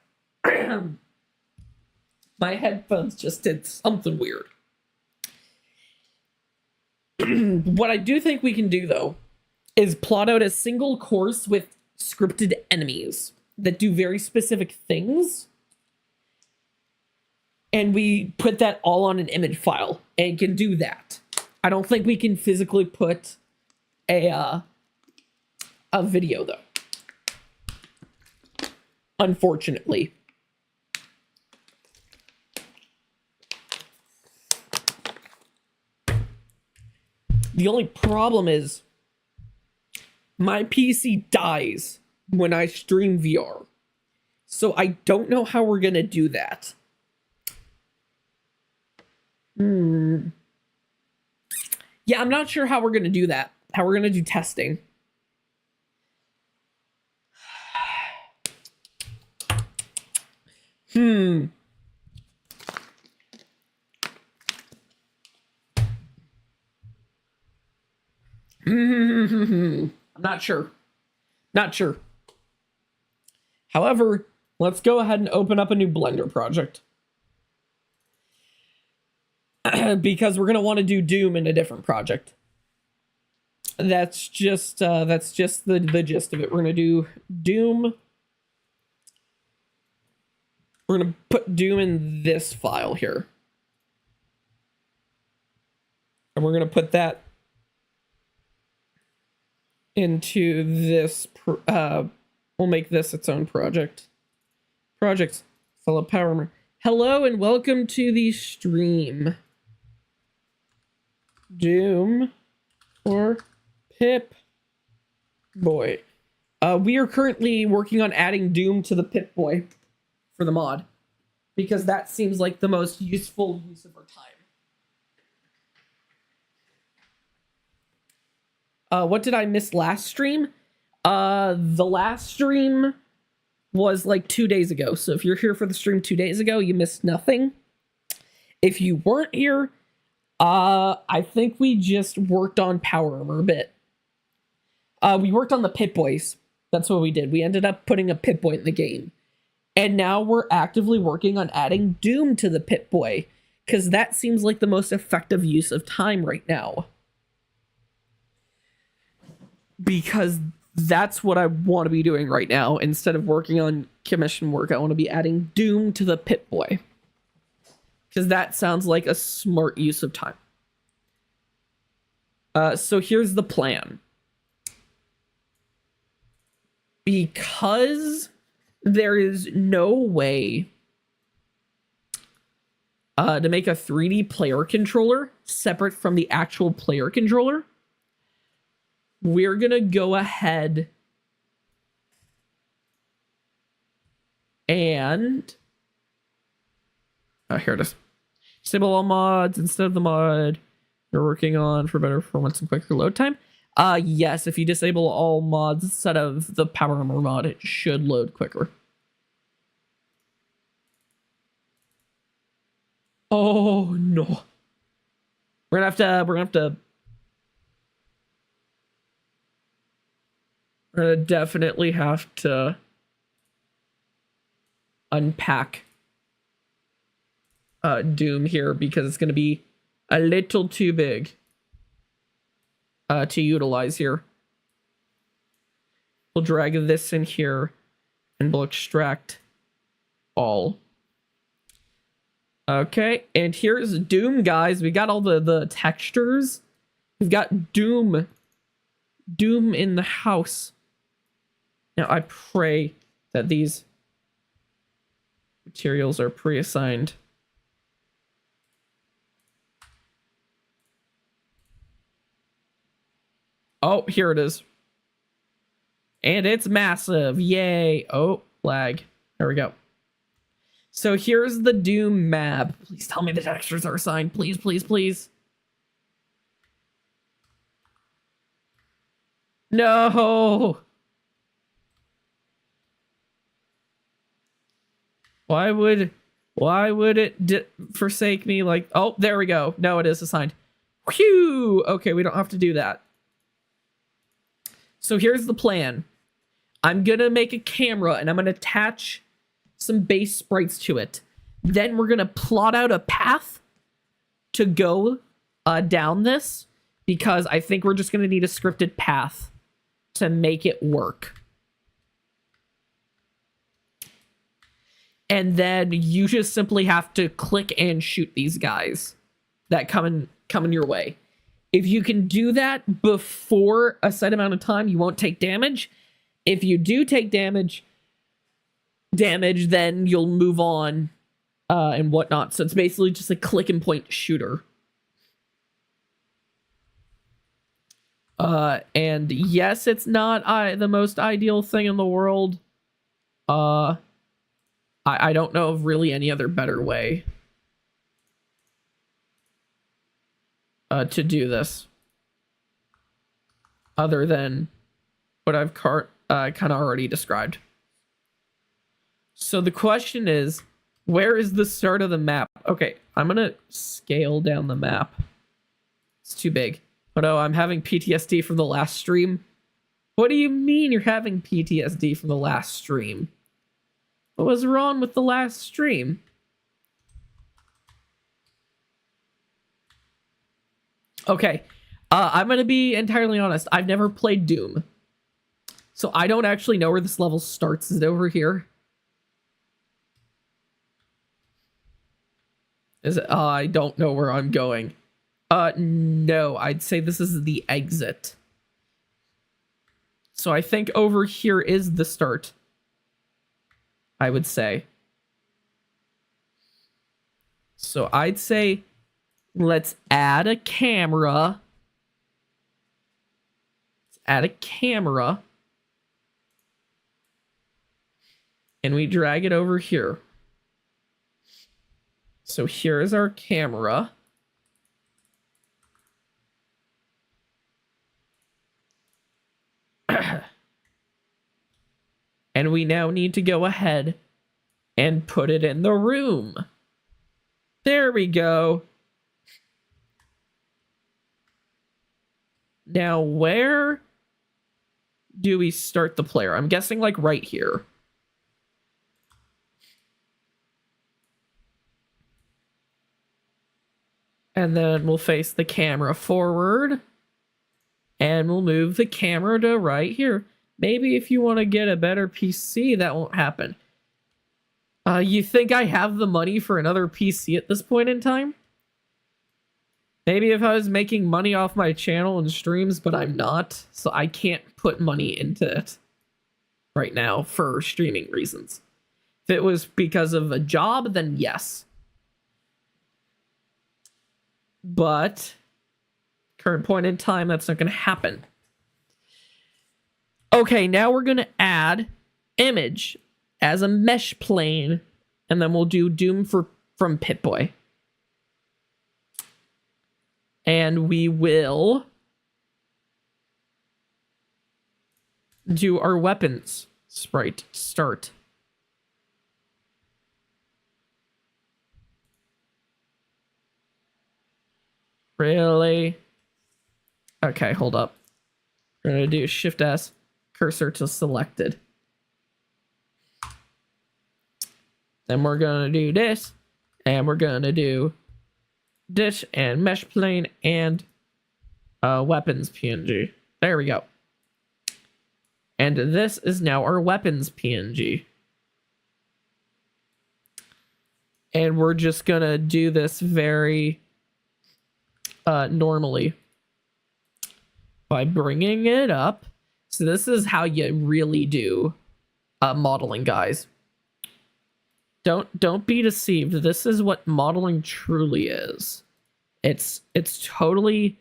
My headphones just did something weird. What I do think we can do, though, is plot out a single course with scripted enemies that do very specific things. And we put that all on an image file and can do that. I don't think we can physically put a video, though. Unfortunately. The only problem is my PC dies when I stream VR. So I don't know how we're going to do that. Yeah, I'm not sure how we're going to do that. How we're going to do testing. I'm not sure. Not sure. However, let's go ahead and open up a new Blender project. Because we're going to want to do Doom in a different project. That's just the gist of it. We're going to do Doom. We're We're gonna put Doom in this file here. And we're gonna put that into this, we'll make this its own project. Projects, fellow Power. Hello and welcome to the stream. Doom or Pip Boy. We are currently working on adding Doom to the Pip Boy for the mod, because that seems like the most useful use of our time. What did I miss last stream? The last stream was like 2 days ago. So if you're here for the stream 2 days ago, you missed nothing. If you weren't here, I think we just worked on Power Armor a bit. We worked on the Pip Boys. That's what we did. We ended up putting a Pip Boy in the game. And now we're actively working on adding Doom to the Pip Boy, because that seems like the most effective use of time right now. Because that's what I want to be doing right now. Instead of working on commission work, I want to be adding Doom to the Pip Boy, because that sounds like a smart use of time. So here's the plan. Because there is no way to make a 3D player controller separate from the actual player controller, we're gonna go ahead and here it is. Disable all mods instead of the mod you're working on for better performance and quicker load time. Yes, if you disable all mods instead of the Power Armor mod, it should load quicker. Oh no. We're gonna definitely have to unpack Doom here, because it's gonna be a little too big to utilize here. We'll drag this in here and we'll extract all. Okay, and here's Doom, guys. We got all the textures. We've got Doom in the house. Now I pray that these materials are pre-assigned. Oh, here it is. And it's massive. Yay. Oh, lag. There we go. So here's the Doom map. Please tell me the textures are assigned. Please, please, please. No. Why would it forsake me like... Oh, there we go. No, it is assigned. Whew. Okay, we don't have to do that. So here's the plan. I'm going to make a camera and I'm going to attach some base sprites to it. Then we're going to plot out a path to go down this, because I think we're just going to need a scripted path to make it work. And then you just simply have to click and shoot these guys that come in your way. If you can do that before a set amount of time, you won't take damage. If you do take damage, then you'll move on and whatnot. So it's basically just a click and point shooter. And yes, it's not the most ideal thing in the world. I don't know of really any other better way to do this, other than what I've kind of already described. So the question is, where is the start of the map? Okay, I'm gonna scale down the map. It's too big. Oh no, I'm having PTSD from the last stream. What do you mean you're having PTSD from the last stream? What was wrong with the last stream? Okay, I'm gonna be entirely honest. I've never played Doom, so I don't actually know where this level starts. Is it over here? Is it? I don't know where I'm going. No, I'd say this is the exit. So I think over here is the start. I would say. So I'd say let's add a camera. Let's add a camera. And we drag it over here. So here is our camera. And we now need to go ahead and put it in the room. There we go. Now, where do we start the player? I'm guessing like right here. And then we'll face the camera forward. And we'll move the camera to right here. Maybe if you want to get a better PC, that won't happen. You think I have the money for another PC at this point in time? Maybe if I was making money off my channel and streams, but I'm not. So I can't put money into it right now for streaming reasons. If it was because of a job, then yes. But current point in time, that's not going to happen. Okay, now we're going to add image as a mesh plane, and then we'll do Doom from Pip-Boy. And we will do our weapons sprite start. Really? Okay, hold up. We're going to do Shift S, cursor to selected. Then we're going to do this, and we're going to do this, and mesh plane, and weapons PNG. There we go. And this is now our weapons PNG. And we're just going to do this very normally by bringing it up. So this is how you really do modeling, guys. Don't be deceived. This is what modeling truly is. It's totally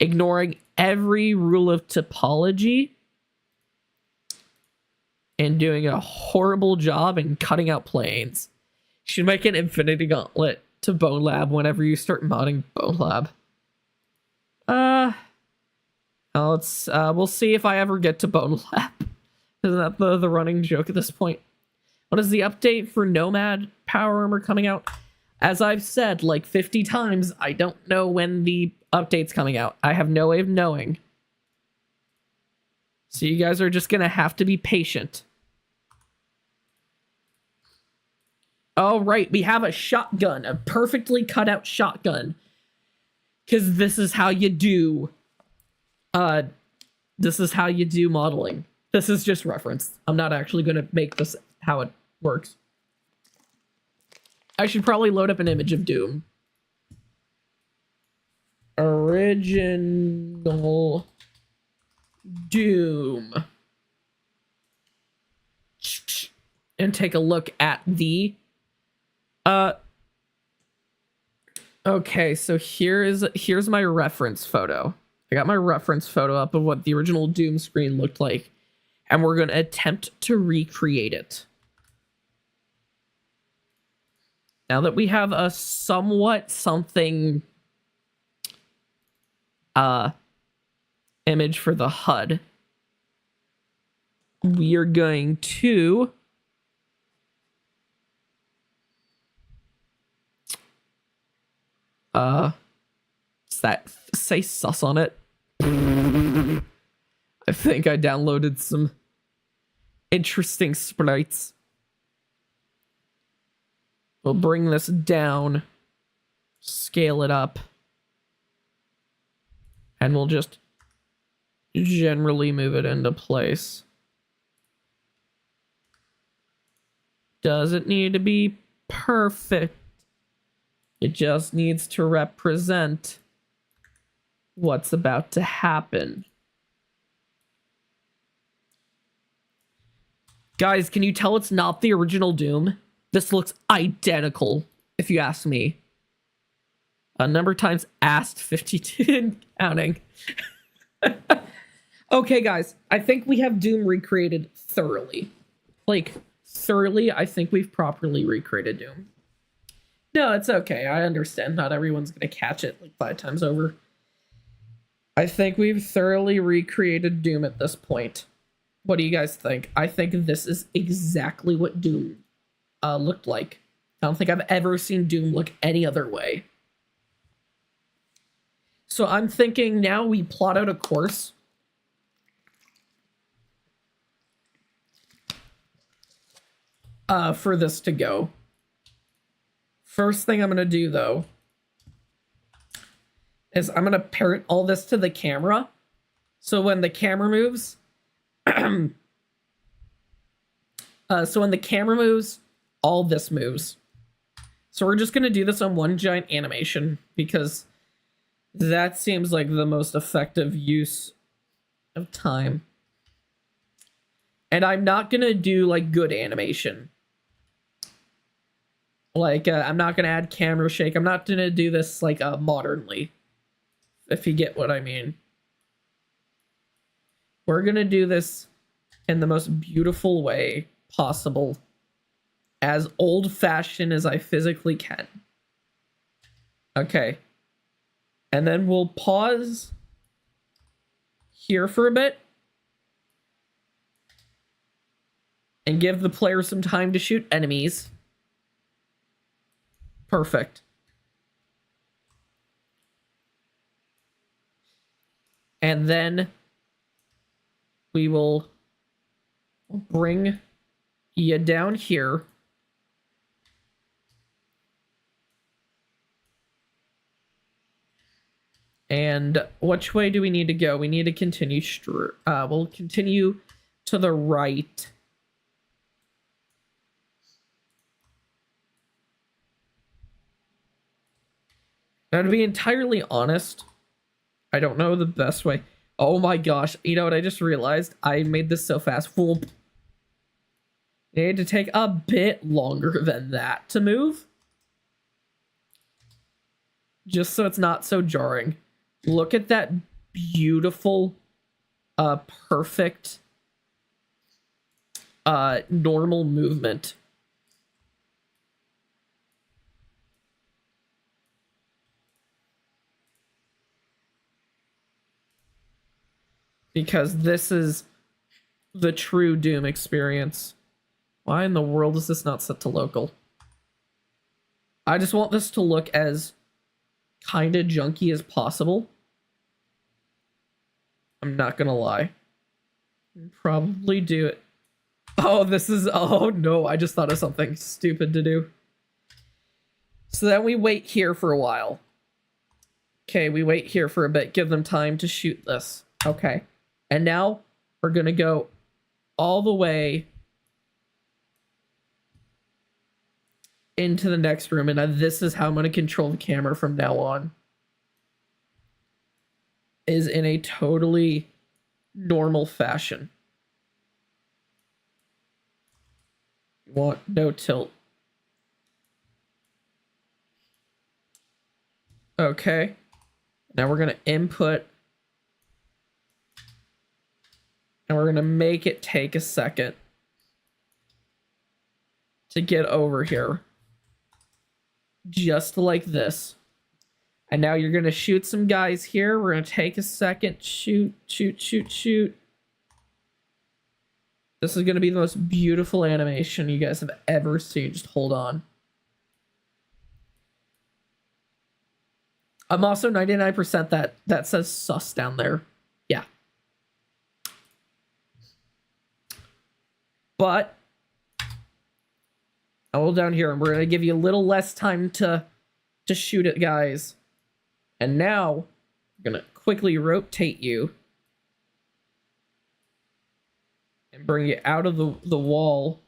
ignoring every rule of topology and doing a horrible job and cutting out planes. You should make an Infinity Gauntlet to Bone Lab whenever you start modding Bone Lab. We'll see if I ever get to Bone Lab. Isn't that the running joke at this point? What is the update for Nomad Power Armor coming out? As I've said like 50 times, I don't know when the update's coming out. I have no way of knowing. So you guys are just gonna have to be patient. Oh, right, we have a shotgun, a perfectly cut out shotgun. Because this is how you do, modeling. This is just reference. I'm not actually going to make this how it works. I should probably load up an image of Doom. Original Doom. And take a look at the... Okay, so here's my reference photo. I got my reference photo up of what the original Doom screen looked like, and we're going to attempt to recreate it. Now that we have a somewhat something image for the HUD, we are going to say sus on it. I think I downloaded some interesting sprites. We'll bring this down, scale it up, and we'll just generally move it into place. Does it need to be perfect? It just needs to represent what's about to happen. Guys, can you tell it's not the original Doom? This looks identical, if you ask me. A number of times asked 52 counting. Okay, guys, I think we have Doom recreated thoroughly. Like, thoroughly, I think we've properly recreated Doom. No, it's okay. I understand. Not everyone's going to catch it like 5 times over. I think we've thoroughly recreated Doom at this point. What do you guys think? I think this is exactly what Doom looked like. I don't think I've ever seen Doom look any other way. So I'm thinking now we plot out a course. For this to go. First thing I'm going to do, though, is I'm going to parent all this to the camera. So when the camera moves... so when the camera moves, all this moves. So we're just going to do this on one giant animation, because that seems like the most effective use of time. And I'm not going to do, like, good animation. Like, I'm not going to add camera shake. I'm not going to do this, like, modernly. If you get what I mean. We're going to do this in the most beautiful way possible. As old-fashioned as I physically can. Okay. And then we'll pause here for a bit. And give the player some time to shoot enemies. Perfect. And then we will bring you down here. And which way do we need to go? We need to continue we'll continue to the right. Now, to be entirely honest, I don't know the best way. Oh my gosh, you know what I just realized? I made this so fast. Whoop. It had to take a bit longer than that to move. Just so it's not so jarring. Look at that beautiful, perfect, normal movement. Because this is the true Doom experience. Why in the world is this not set to local? I just want this to look as kind of junky as possible. I'm not gonna lie. Probably do it. Oh, this is... Oh, no. I just thought of something stupid to do. So then we wait here for a while. Okay, we wait here for a bit. Give them time to shoot this. Okay. And now we're going to go all the way into the next room. And this is how I'm going to control the camera from now on. Is in a totally normal fashion. You want no tilt. Okay. Now we're going to input. And we're going to make it take a second to get over here. Just like this. And now you're going to shoot some guys here. We're going to take a second. Shoot, shoot, shoot, shoot. This is going to be the most beautiful animation you guys have ever seen. Just hold on. I'm also 99% that says sus down there. Yeah. But I'll hold down here and we're going to give you a little less time to shoot it, guys. And now I'm going to quickly rotate you and bring you out of the wall.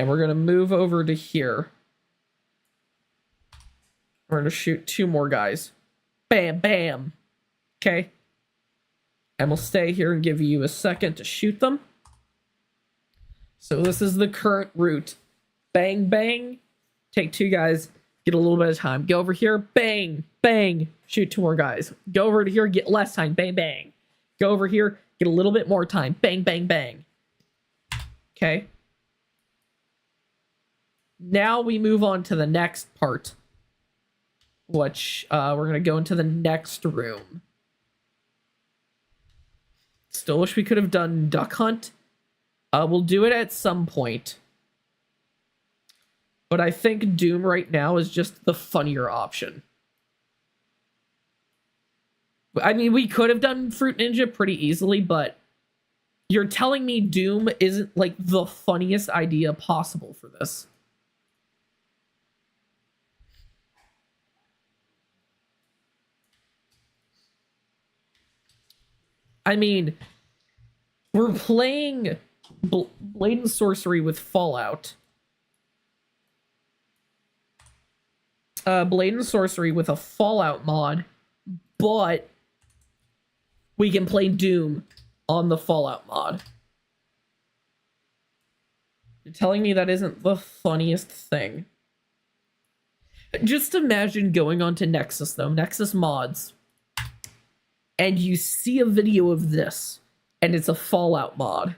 And we're gonna move over to here. We're gonna shoot 2 more guys. Bam, bam. Okay. And we'll stay here and give you a second to shoot them. So this is the current route. Bang, bang. Take 2 guys. Get a little bit of time. Go over here. Bang, bang. Shoot 2 more guys. Go over to here. Get less time. Bang, bang. Go over here. Get a little bit more time. Bang, bang, bang. Okay. Now we move on to the next part, which we're going to go into the next room. Still wish we could have done Duck Hunt. We'll do it at some point. But I think Doom right now is just the funnier option. I mean, we could have done Fruit Ninja pretty easily, but you're telling me Doom isn't like the funniest idea possible for this. I mean, we're playing Blade and Sorcery with Fallout. Blade and Sorcery with a Fallout mod, but we can play Doom on the Fallout mod. You're telling me that isn't the funniest thing. Just imagine going onto Nexus, though, Nexus mods, and you see a video of this, and it's a Fallout mod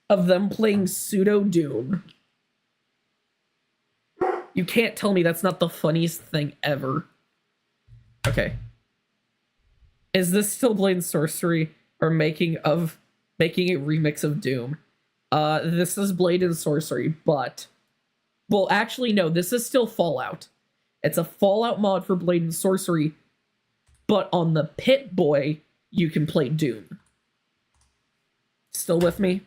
of them playing pseudo Doom. You can't tell me that's not the funniest thing ever. Okay. Is this still Blade and Sorcery or making a remix of Doom? This is Blade and Sorcery, but well, actually no, this is still Fallout. It's a Fallout mod for Blade and Sorcery, but on the Pip-Boy, you can play Doom. Still with me?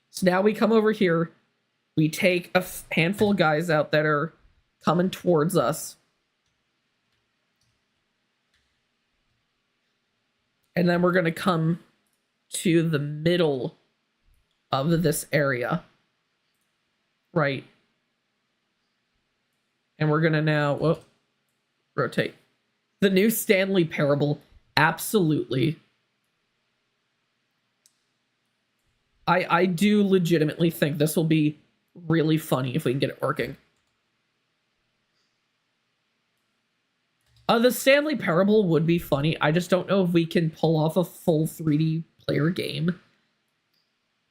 So now we come over here. We take a handful of guys out that are coming towards us. And then we're going to come to the middle of this area. Right. And we're going to now rotate. The new Stanley Parable. Absolutely. I do legitimately think this will be really funny if we can get it working. The Stanley Parable would be funny. I just don't know if we can pull off a full 3D player game.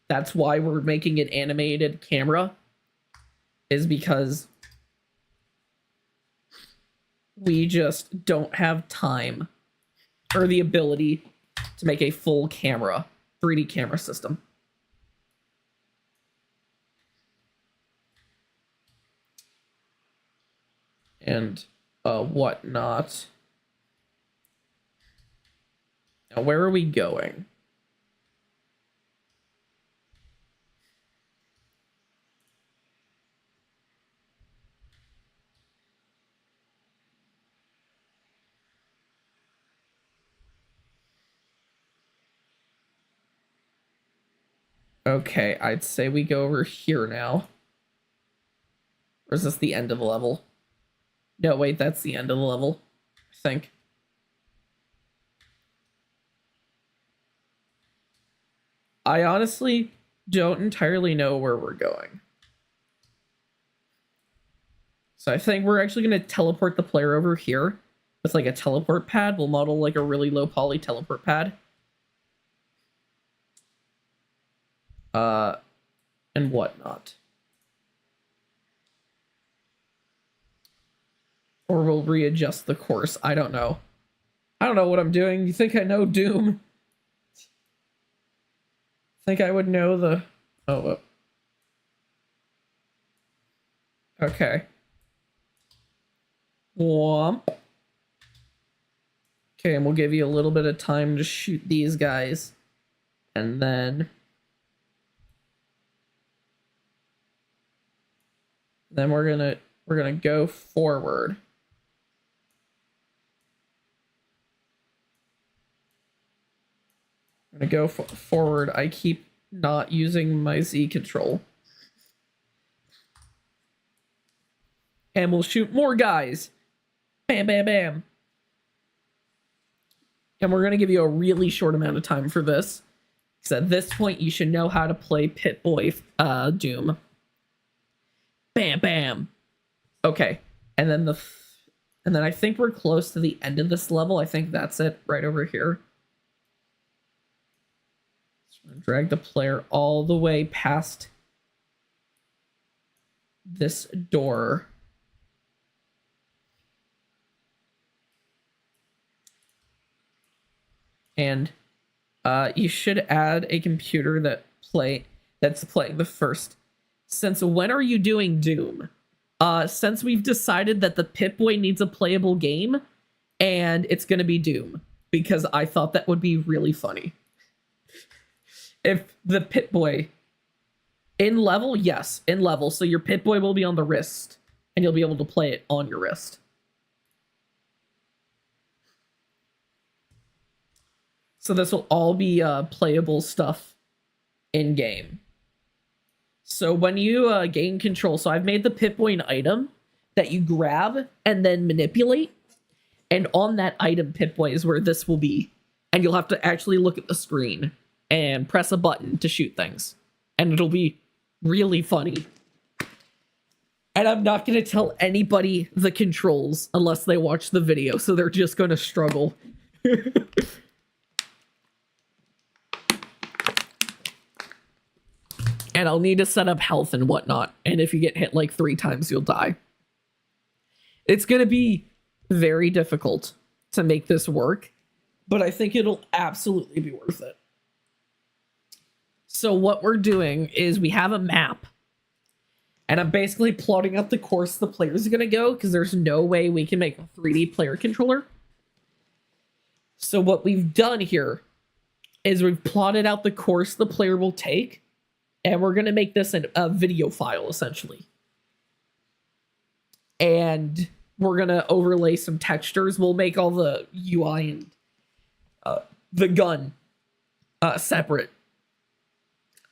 That's why we're making an animated camera. Is because we just don't have time or the ability to make a full camera, 3D camera system. And whatnot. Now, where are we going? Okay, I'd say we go over here now. Or is this the end of the level? No, wait, that's the end of the level, I think. I honestly don't entirely know where we're going. So I think we're actually going to teleport the player over here with like a teleport pad. We'll model like a really low poly teleport pad. And whatnot. Or we'll readjust the course. I don't know. I don't know what I'm doing. You think I know Doom? Think I would know the... Oh, okay. Womp. Okay, and we'll give you a little bit of time to shoot these guys. And then we're gonna go forward. I'm gonna go forward. I keep not using my Z control. And we'll shoot more guys. Bam, bam, bam. And we're going to give you a really short amount of time for this. Because at this point, you should know how to play Pip-Boy Doom. Bam, bam. Okay. And then I think we're close to the end of this level. I think that's it right over here. So I'm going to drag the player all the way past this door. And you should add a computer that's playing the first. Since when are you doing Doom? Since we've decided that the Pip-Boy needs a playable game, and it's gonna be Doom, because I thought that would be really funny. If the Pip-Boy in level, yes, in level, so your Pip-Boy will be on the wrist, and you'll be able to play it on your wrist. So this will all be playable stuff in game. So when you gain control, so I've made the Pip-Boy an item that you grab and then manipulate. And on that item Pip-Boy is where this will be. And you'll have to actually look at the screen and press a button to shoot things. And it'll be really funny. And I'm not going to tell anybody the controls unless they watch the video, so they're just going to struggle. And I'll need to set up health and whatnot. And if you get hit like 3 times, you'll die. It's going to be very difficult to make this work, but I think it'll absolutely be worth it. So what we're doing is we have a map. And I'm basically plotting out the course the players are going to go, because there's no way we can make a 3D player controller. So what we've done here is we've plotted out the course the player will take. And we're going to make this a video file, essentially. And we're going to overlay some textures. We'll make all the UI and the gun separate.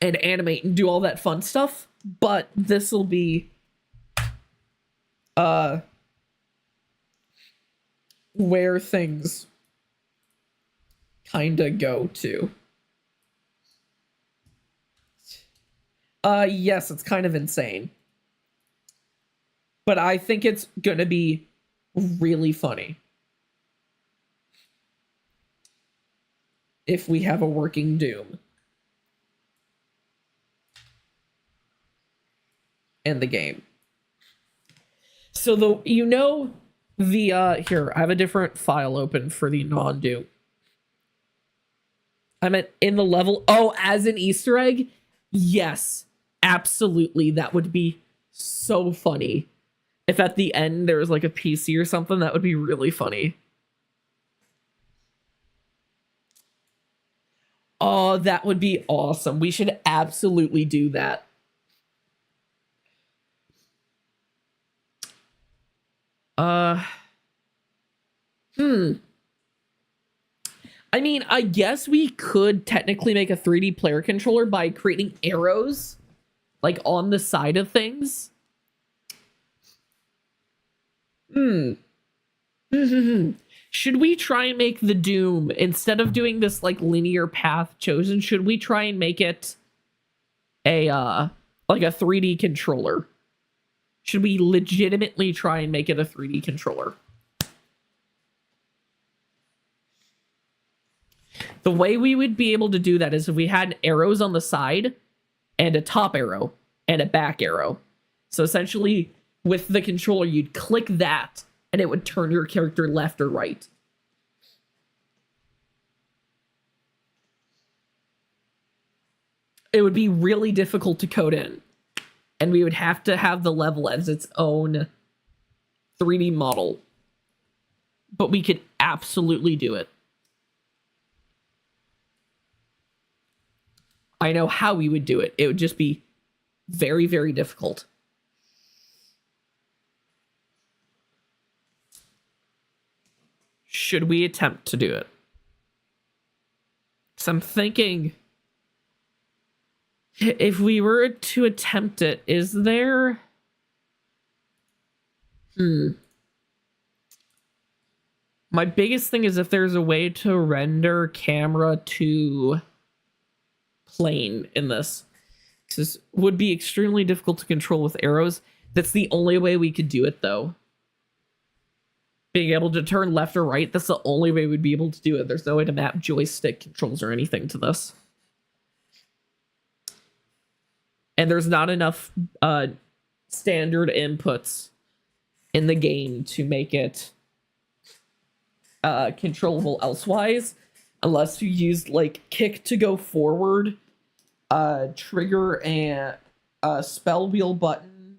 And animate and do all that fun stuff. But this will be where things kind of go to. Yes, it's kind of insane. But I think it's gonna be really funny. If we have a working Doom. In the game. So here, I have a different file open for the non-Doom. I meant in the level, as an Easter egg? Yes. Absolutely, that would be so funny. If at the end there was like a PC or something, that would be really funny. Oh, that would be awesome. We should absolutely do that. I mean, I guess we could technically make a 3D player controller by creating arrows like on the side of things. Should we try and make the Doom, instead of doing this like linear path chosen, should we try and make it a like a 3D controller? Should we legitimately try and make it a 3D controller? The way we would be able to do that is if we had arrows on the side and a top arrow and a back arrow. So essentially, with the controller, you'd click that and it would turn your character left or right. It would be really difficult to code in. And we would have to have the level as its own 3D model. But we could absolutely do it. I know how we would do it. It would just be very, very difficult. Should we attempt to do it? So I'm thinking If we were to attempt it, is there... My biggest thing is if there's a way to render camera to plane in this. This would be extremely difficult to control with arrows. That's the only way we could do it, though. Being able to turn left or right, that's the only way we'd be able to do it. There's no way to map joystick controls or anything to this. And there's not enough standard inputs in the game to make it controllable elsewise, unless you used like kick to go forward, trigger, and spell wheel button.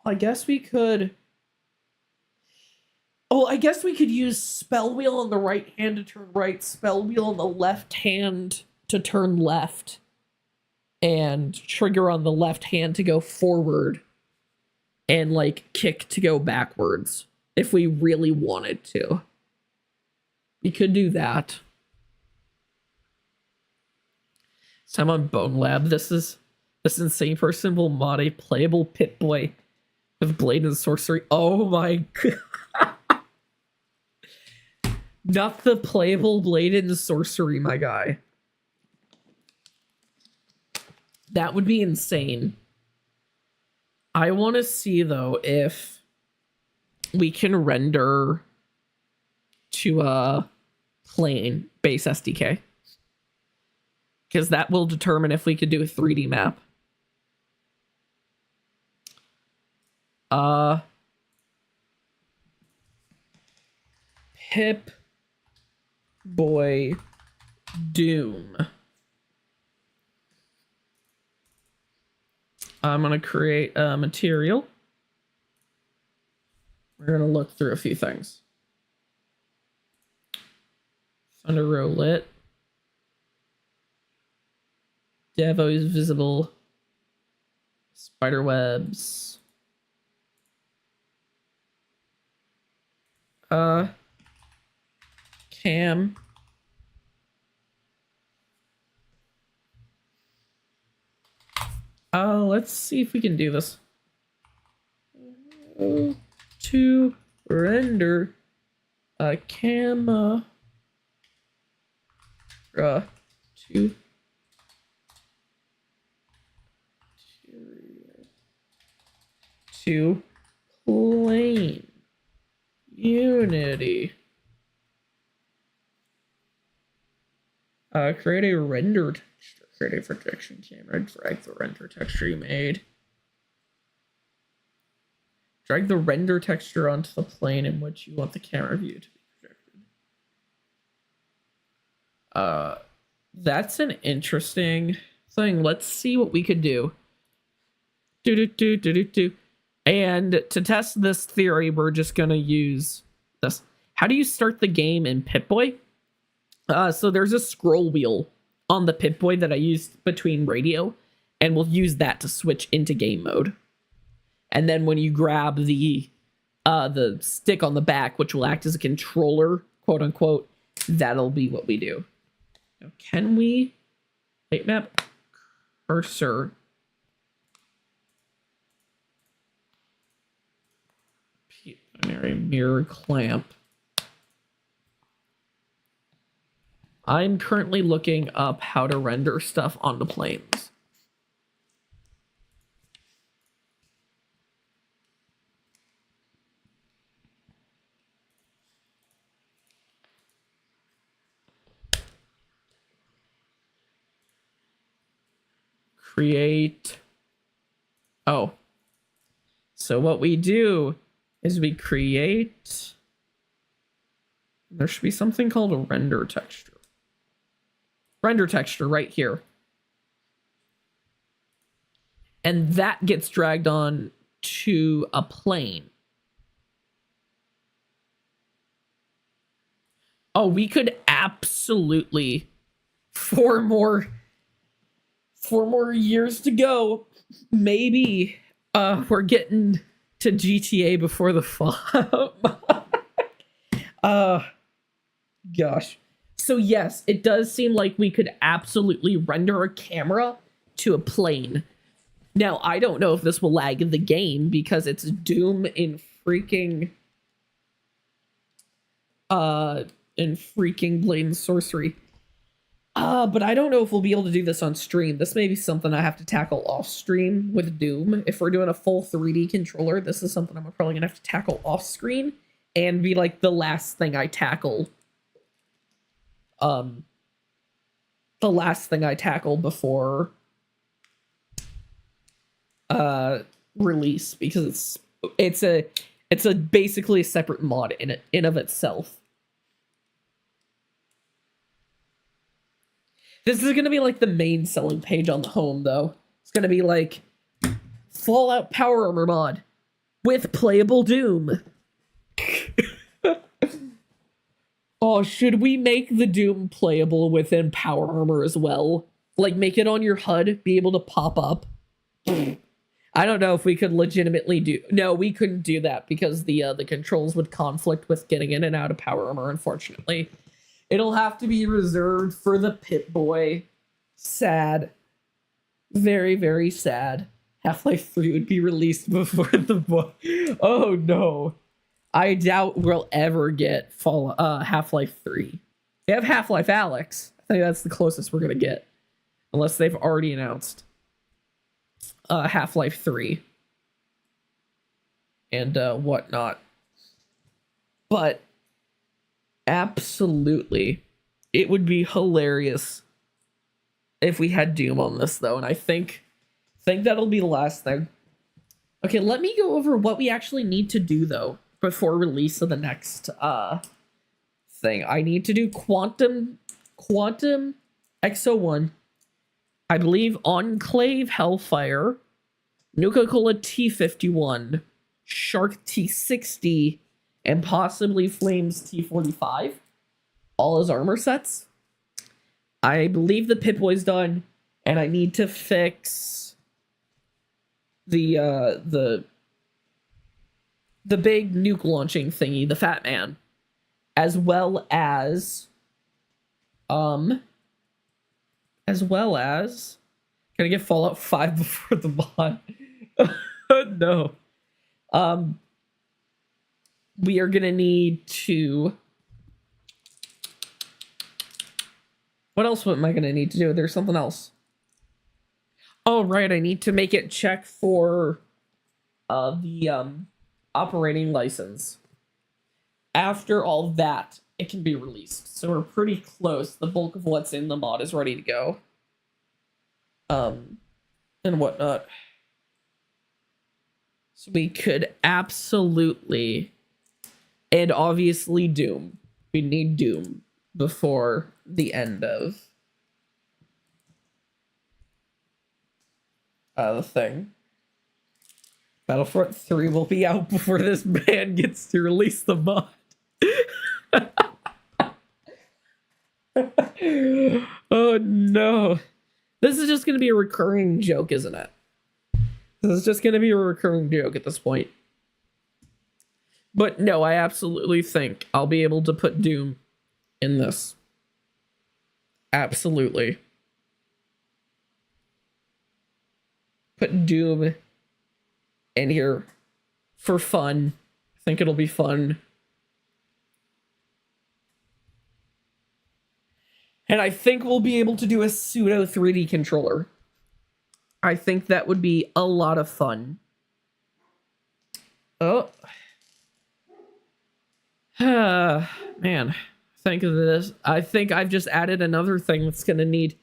I guess we could... Oh, I guess we could use spell wheel on the right hand to turn right, spell wheel on the left hand to turn left, and trigger on the left hand to go forward, and like kick to go backwards if we really wanted to. We could do that. So I'm on Bone Lab. This insane person will mod a playable Pip-Boy with Blade and Sorcery. Oh my god. Not the playable Blade and Sorcery, my guy. That would be insane. I want to see, though, if we can render to a plane base SDK. Because that will determine if we could do a 3D map. Pip-Boy Doom. I'm going to create a material. We're going to look through a few things. Thunder row lit. Devo is visible. Spider webs. Cam. Let's see if we can do this. To render a camera to plane Unity. Create a render texture. Create a projection camera. Drag the render texture you made. Drag the render texture onto the plane in which you want the camera view to be projected. That's an interesting thing. Let's see what we could do. And to test this theory, we're just gonna use this. How do you start the game in Pip-Boy? So there's a scroll wheel on the Pip-Boy that I used between radio, and we'll use that to switch into game mode. And then when you grab the stick on the back, which will act as a controller, quote unquote, that'll be what we do. Now, can we height map cursor? Binary mirror clamp. I'm currently looking up how to render stuff onto planes. Create. Oh. So what we do is we create. There should be something called a render texture. Render texture right here. And that gets dragged on to a plane. Oh, we could absolutely four more years to go. Maybe we're getting to GTA before the fall. Gosh. So yes, it does seem like we could absolutely render a camera to a plane. Now, I don't know if this will lag the game because it's Doom in freaking Blade and Sorcery. But I don't know if we'll be able to do this on stream. This may be something I have to tackle off stream with Doom. If we're doing a full 3D controller, this is something I'm probably gonna have to tackle off screen and be like the last thing I tackle. The last thing I tackle before release, because it's a basically a separate mod in of itself. This is gonna be like the main selling page on the home, though. It's gonna be like Fallout Power Armor mod with playable Doom. Oh, should we make the Doom playable within Power Armor as well? Like, make it on your HUD, be able to pop up? I don't know if we could legitimately do... No, we couldn't do that because the controls would conflict with getting in and out of Power Armor, unfortunately. It'll have to be reserved for the Pip-Boy. Sad. Very, very sad. Half-Life 3 would be released before the book. Oh, no. I doubt we'll ever get Half-Life 3. We have Half-Life Alyx. I think that's the closest we're going to get. Unless they've already announced Half-Life 3. And whatnot. But absolutely, it would be hilarious if we had Doom on this, though. And I think that'll be the last thing. Okay, let me go over what we actually need to do, though, before release of the next thing. I need to do Quantum X01, I believe Enclave Hellfire, Nuka-Cola T51, Shark T60, and possibly Flames T45. All his armor sets. I believe the Pip-Boy's done, and I need to fix the big nuke launching thingy, the Fat Man, as well as can I get Fallout 5 before the mod? No. We are gonna need to... What else am I gonna need to do? There's something else. Oh, right, I need to make it check for the operating license. After all that, it can be released. So we're pretty close. The bulk of what's in the mod is ready to go. And whatnot. So we could absolutely... And obviously Doom. We need Doom before the end of the thing. Battlefront 3 will be out before this man gets to release the mod. Oh no. This is just going to be a recurring joke, isn't it? This is just going to be a recurring joke at this point. But no, I absolutely think I'll be able to put Doom in this. Absolutely. Put Doom in here for fun. I think it'll be fun. And I think we'll be able to do a pseudo 3D controller. I think that would be a lot of fun. Oh. Man. Think of this. I think I've just added another thing that's going to need...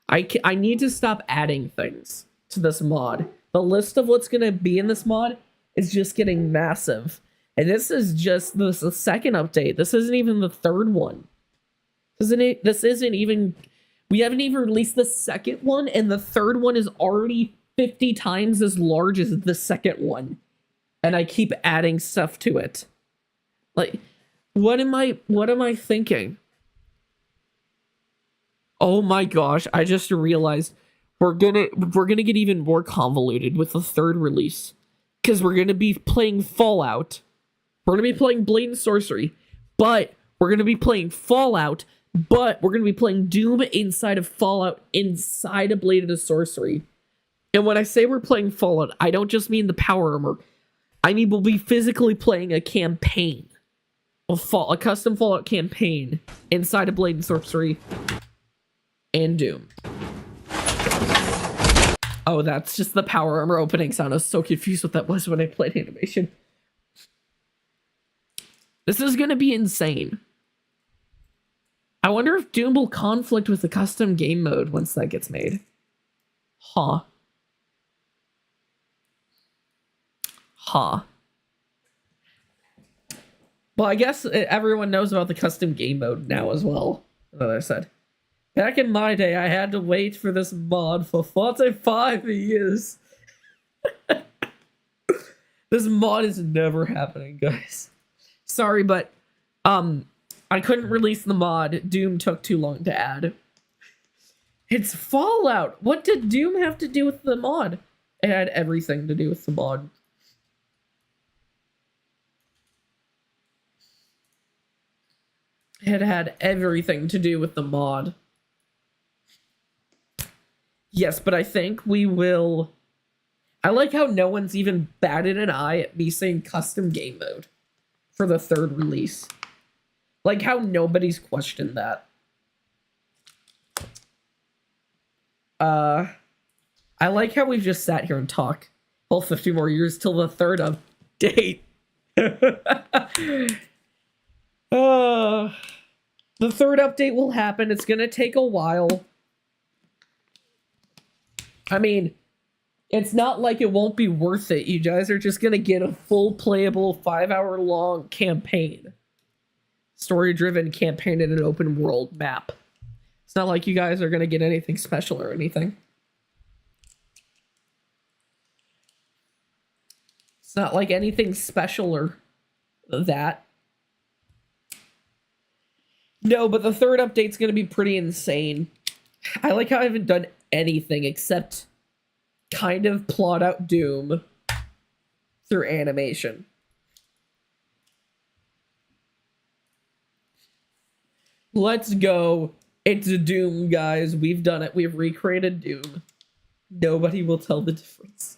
I need to stop adding things to this mod. The list of what's going to be in this mod is just getting massive. And this is just the second update. This isn't even the third one. This isn't even... We haven't even released the second one, and the third one is already 50 times as large as the second one. And I keep adding stuff to it. Like, what am I thinking? Oh my gosh, I just realized we're gonna get even more convoluted with the third release. Because we're gonna be playing Fallout. We're gonna be playing Blade and Sorcery. But we're gonna be playing Fallout But we're going to be playing Doom inside of Fallout, inside of Blade of Sorcery. And when I say we're playing Fallout, I don't just mean the power armor. I mean we'll be physically playing a campaign. A custom Fallout campaign inside of Blade and Sorcery and Doom. Oh, that's just the power armor opening sound. I was so confused what that was when I played animation. This is going to be insane. I wonder if Doom will conflict with the custom game mode once that gets made. Huh. Well, I guess everyone knows about the custom game mode now as well. As I said. Back in my day, I had to wait for this mod for 45 years. This mod is never happening, guys. Sorry, but I couldn't release the mod. Doom took too long to add. It's Fallout. What did Doom have to do with the mod? It had everything to do with the mod. It had everything to do with the mod. Yes, but I think we will... I like how no one's even batted an eye at me saying custom game mode for the third release. Like how nobody's questioned that. I like how we've just sat here and talked all 50 more years till the third update. The third update will happen. It's gonna take a while. I mean, it's not like it won't be worth it. You guys are just gonna get a full playable 5-hour-long campaign. Story-driven campaign in an open world map. It's not like you guys are gonna get anything special or anything. It's not like anything special or that. No, but the third update's gonna be pretty insane. I like how I haven't done anything except kind of plot out Doom through animation. Let's go. It's Doom, guys. We've done it. We've recreated Doom. Nobody will tell the difference.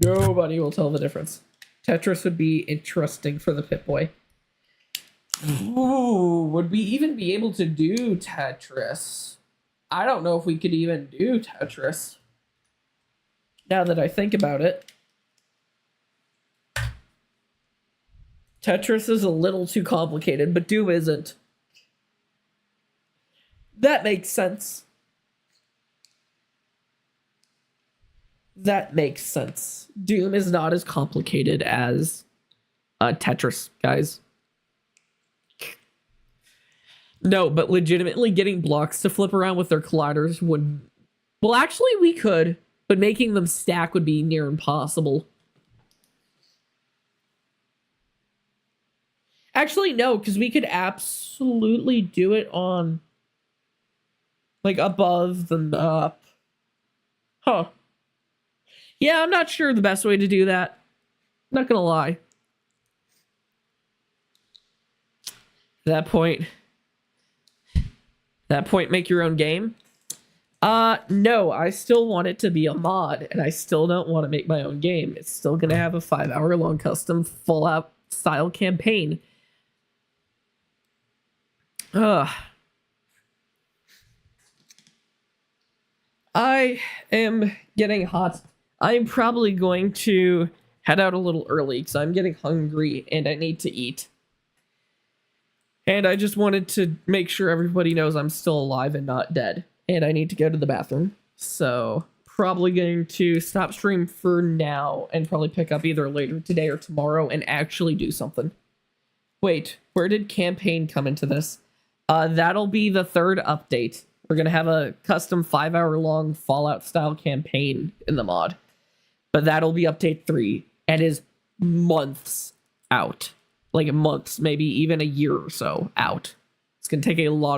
Nobody will tell the difference. Tetris would be interesting for the Pip-Boy. Ooh, would we even be able to do Tetris? I don't know if we could even do Tetris. Now that I think about it. Tetris is a little too complicated, but Doom isn't. That makes sense. That makes sense. Doom is not as complicated as Tetris, guys. No, but legitimately getting blocks to flip around with their colliders would... Well, actually, we could, but making them stack would be near impossible. Actually, no, because we could absolutely do it on... like, above the up. Huh. Yeah, I'm not sure the best way to do that. Not gonna lie. At that point, make your own game? No, I still want it to be a mod, and I still don't want to make my own game. It's still gonna have a 5-hour-long custom Fallout style campaign. I am getting hot. I'm probably going to head out a little early because I'm getting hungry and I need to eat. And I just wanted to make sure everybody knows I'm still alive and not dead. And I need to go to the bathroom. So probably going to stop stream for now and probably pick up either later today or tomorrow and actually do something. Wait, where did campaign come into this? That'll be the third update. We're going to have a custom 5-hour-long Fallout-style campaign in the mod. But that'll be update 3 and is months out. Like months, maybe even a year or so out. It's going to take a lot of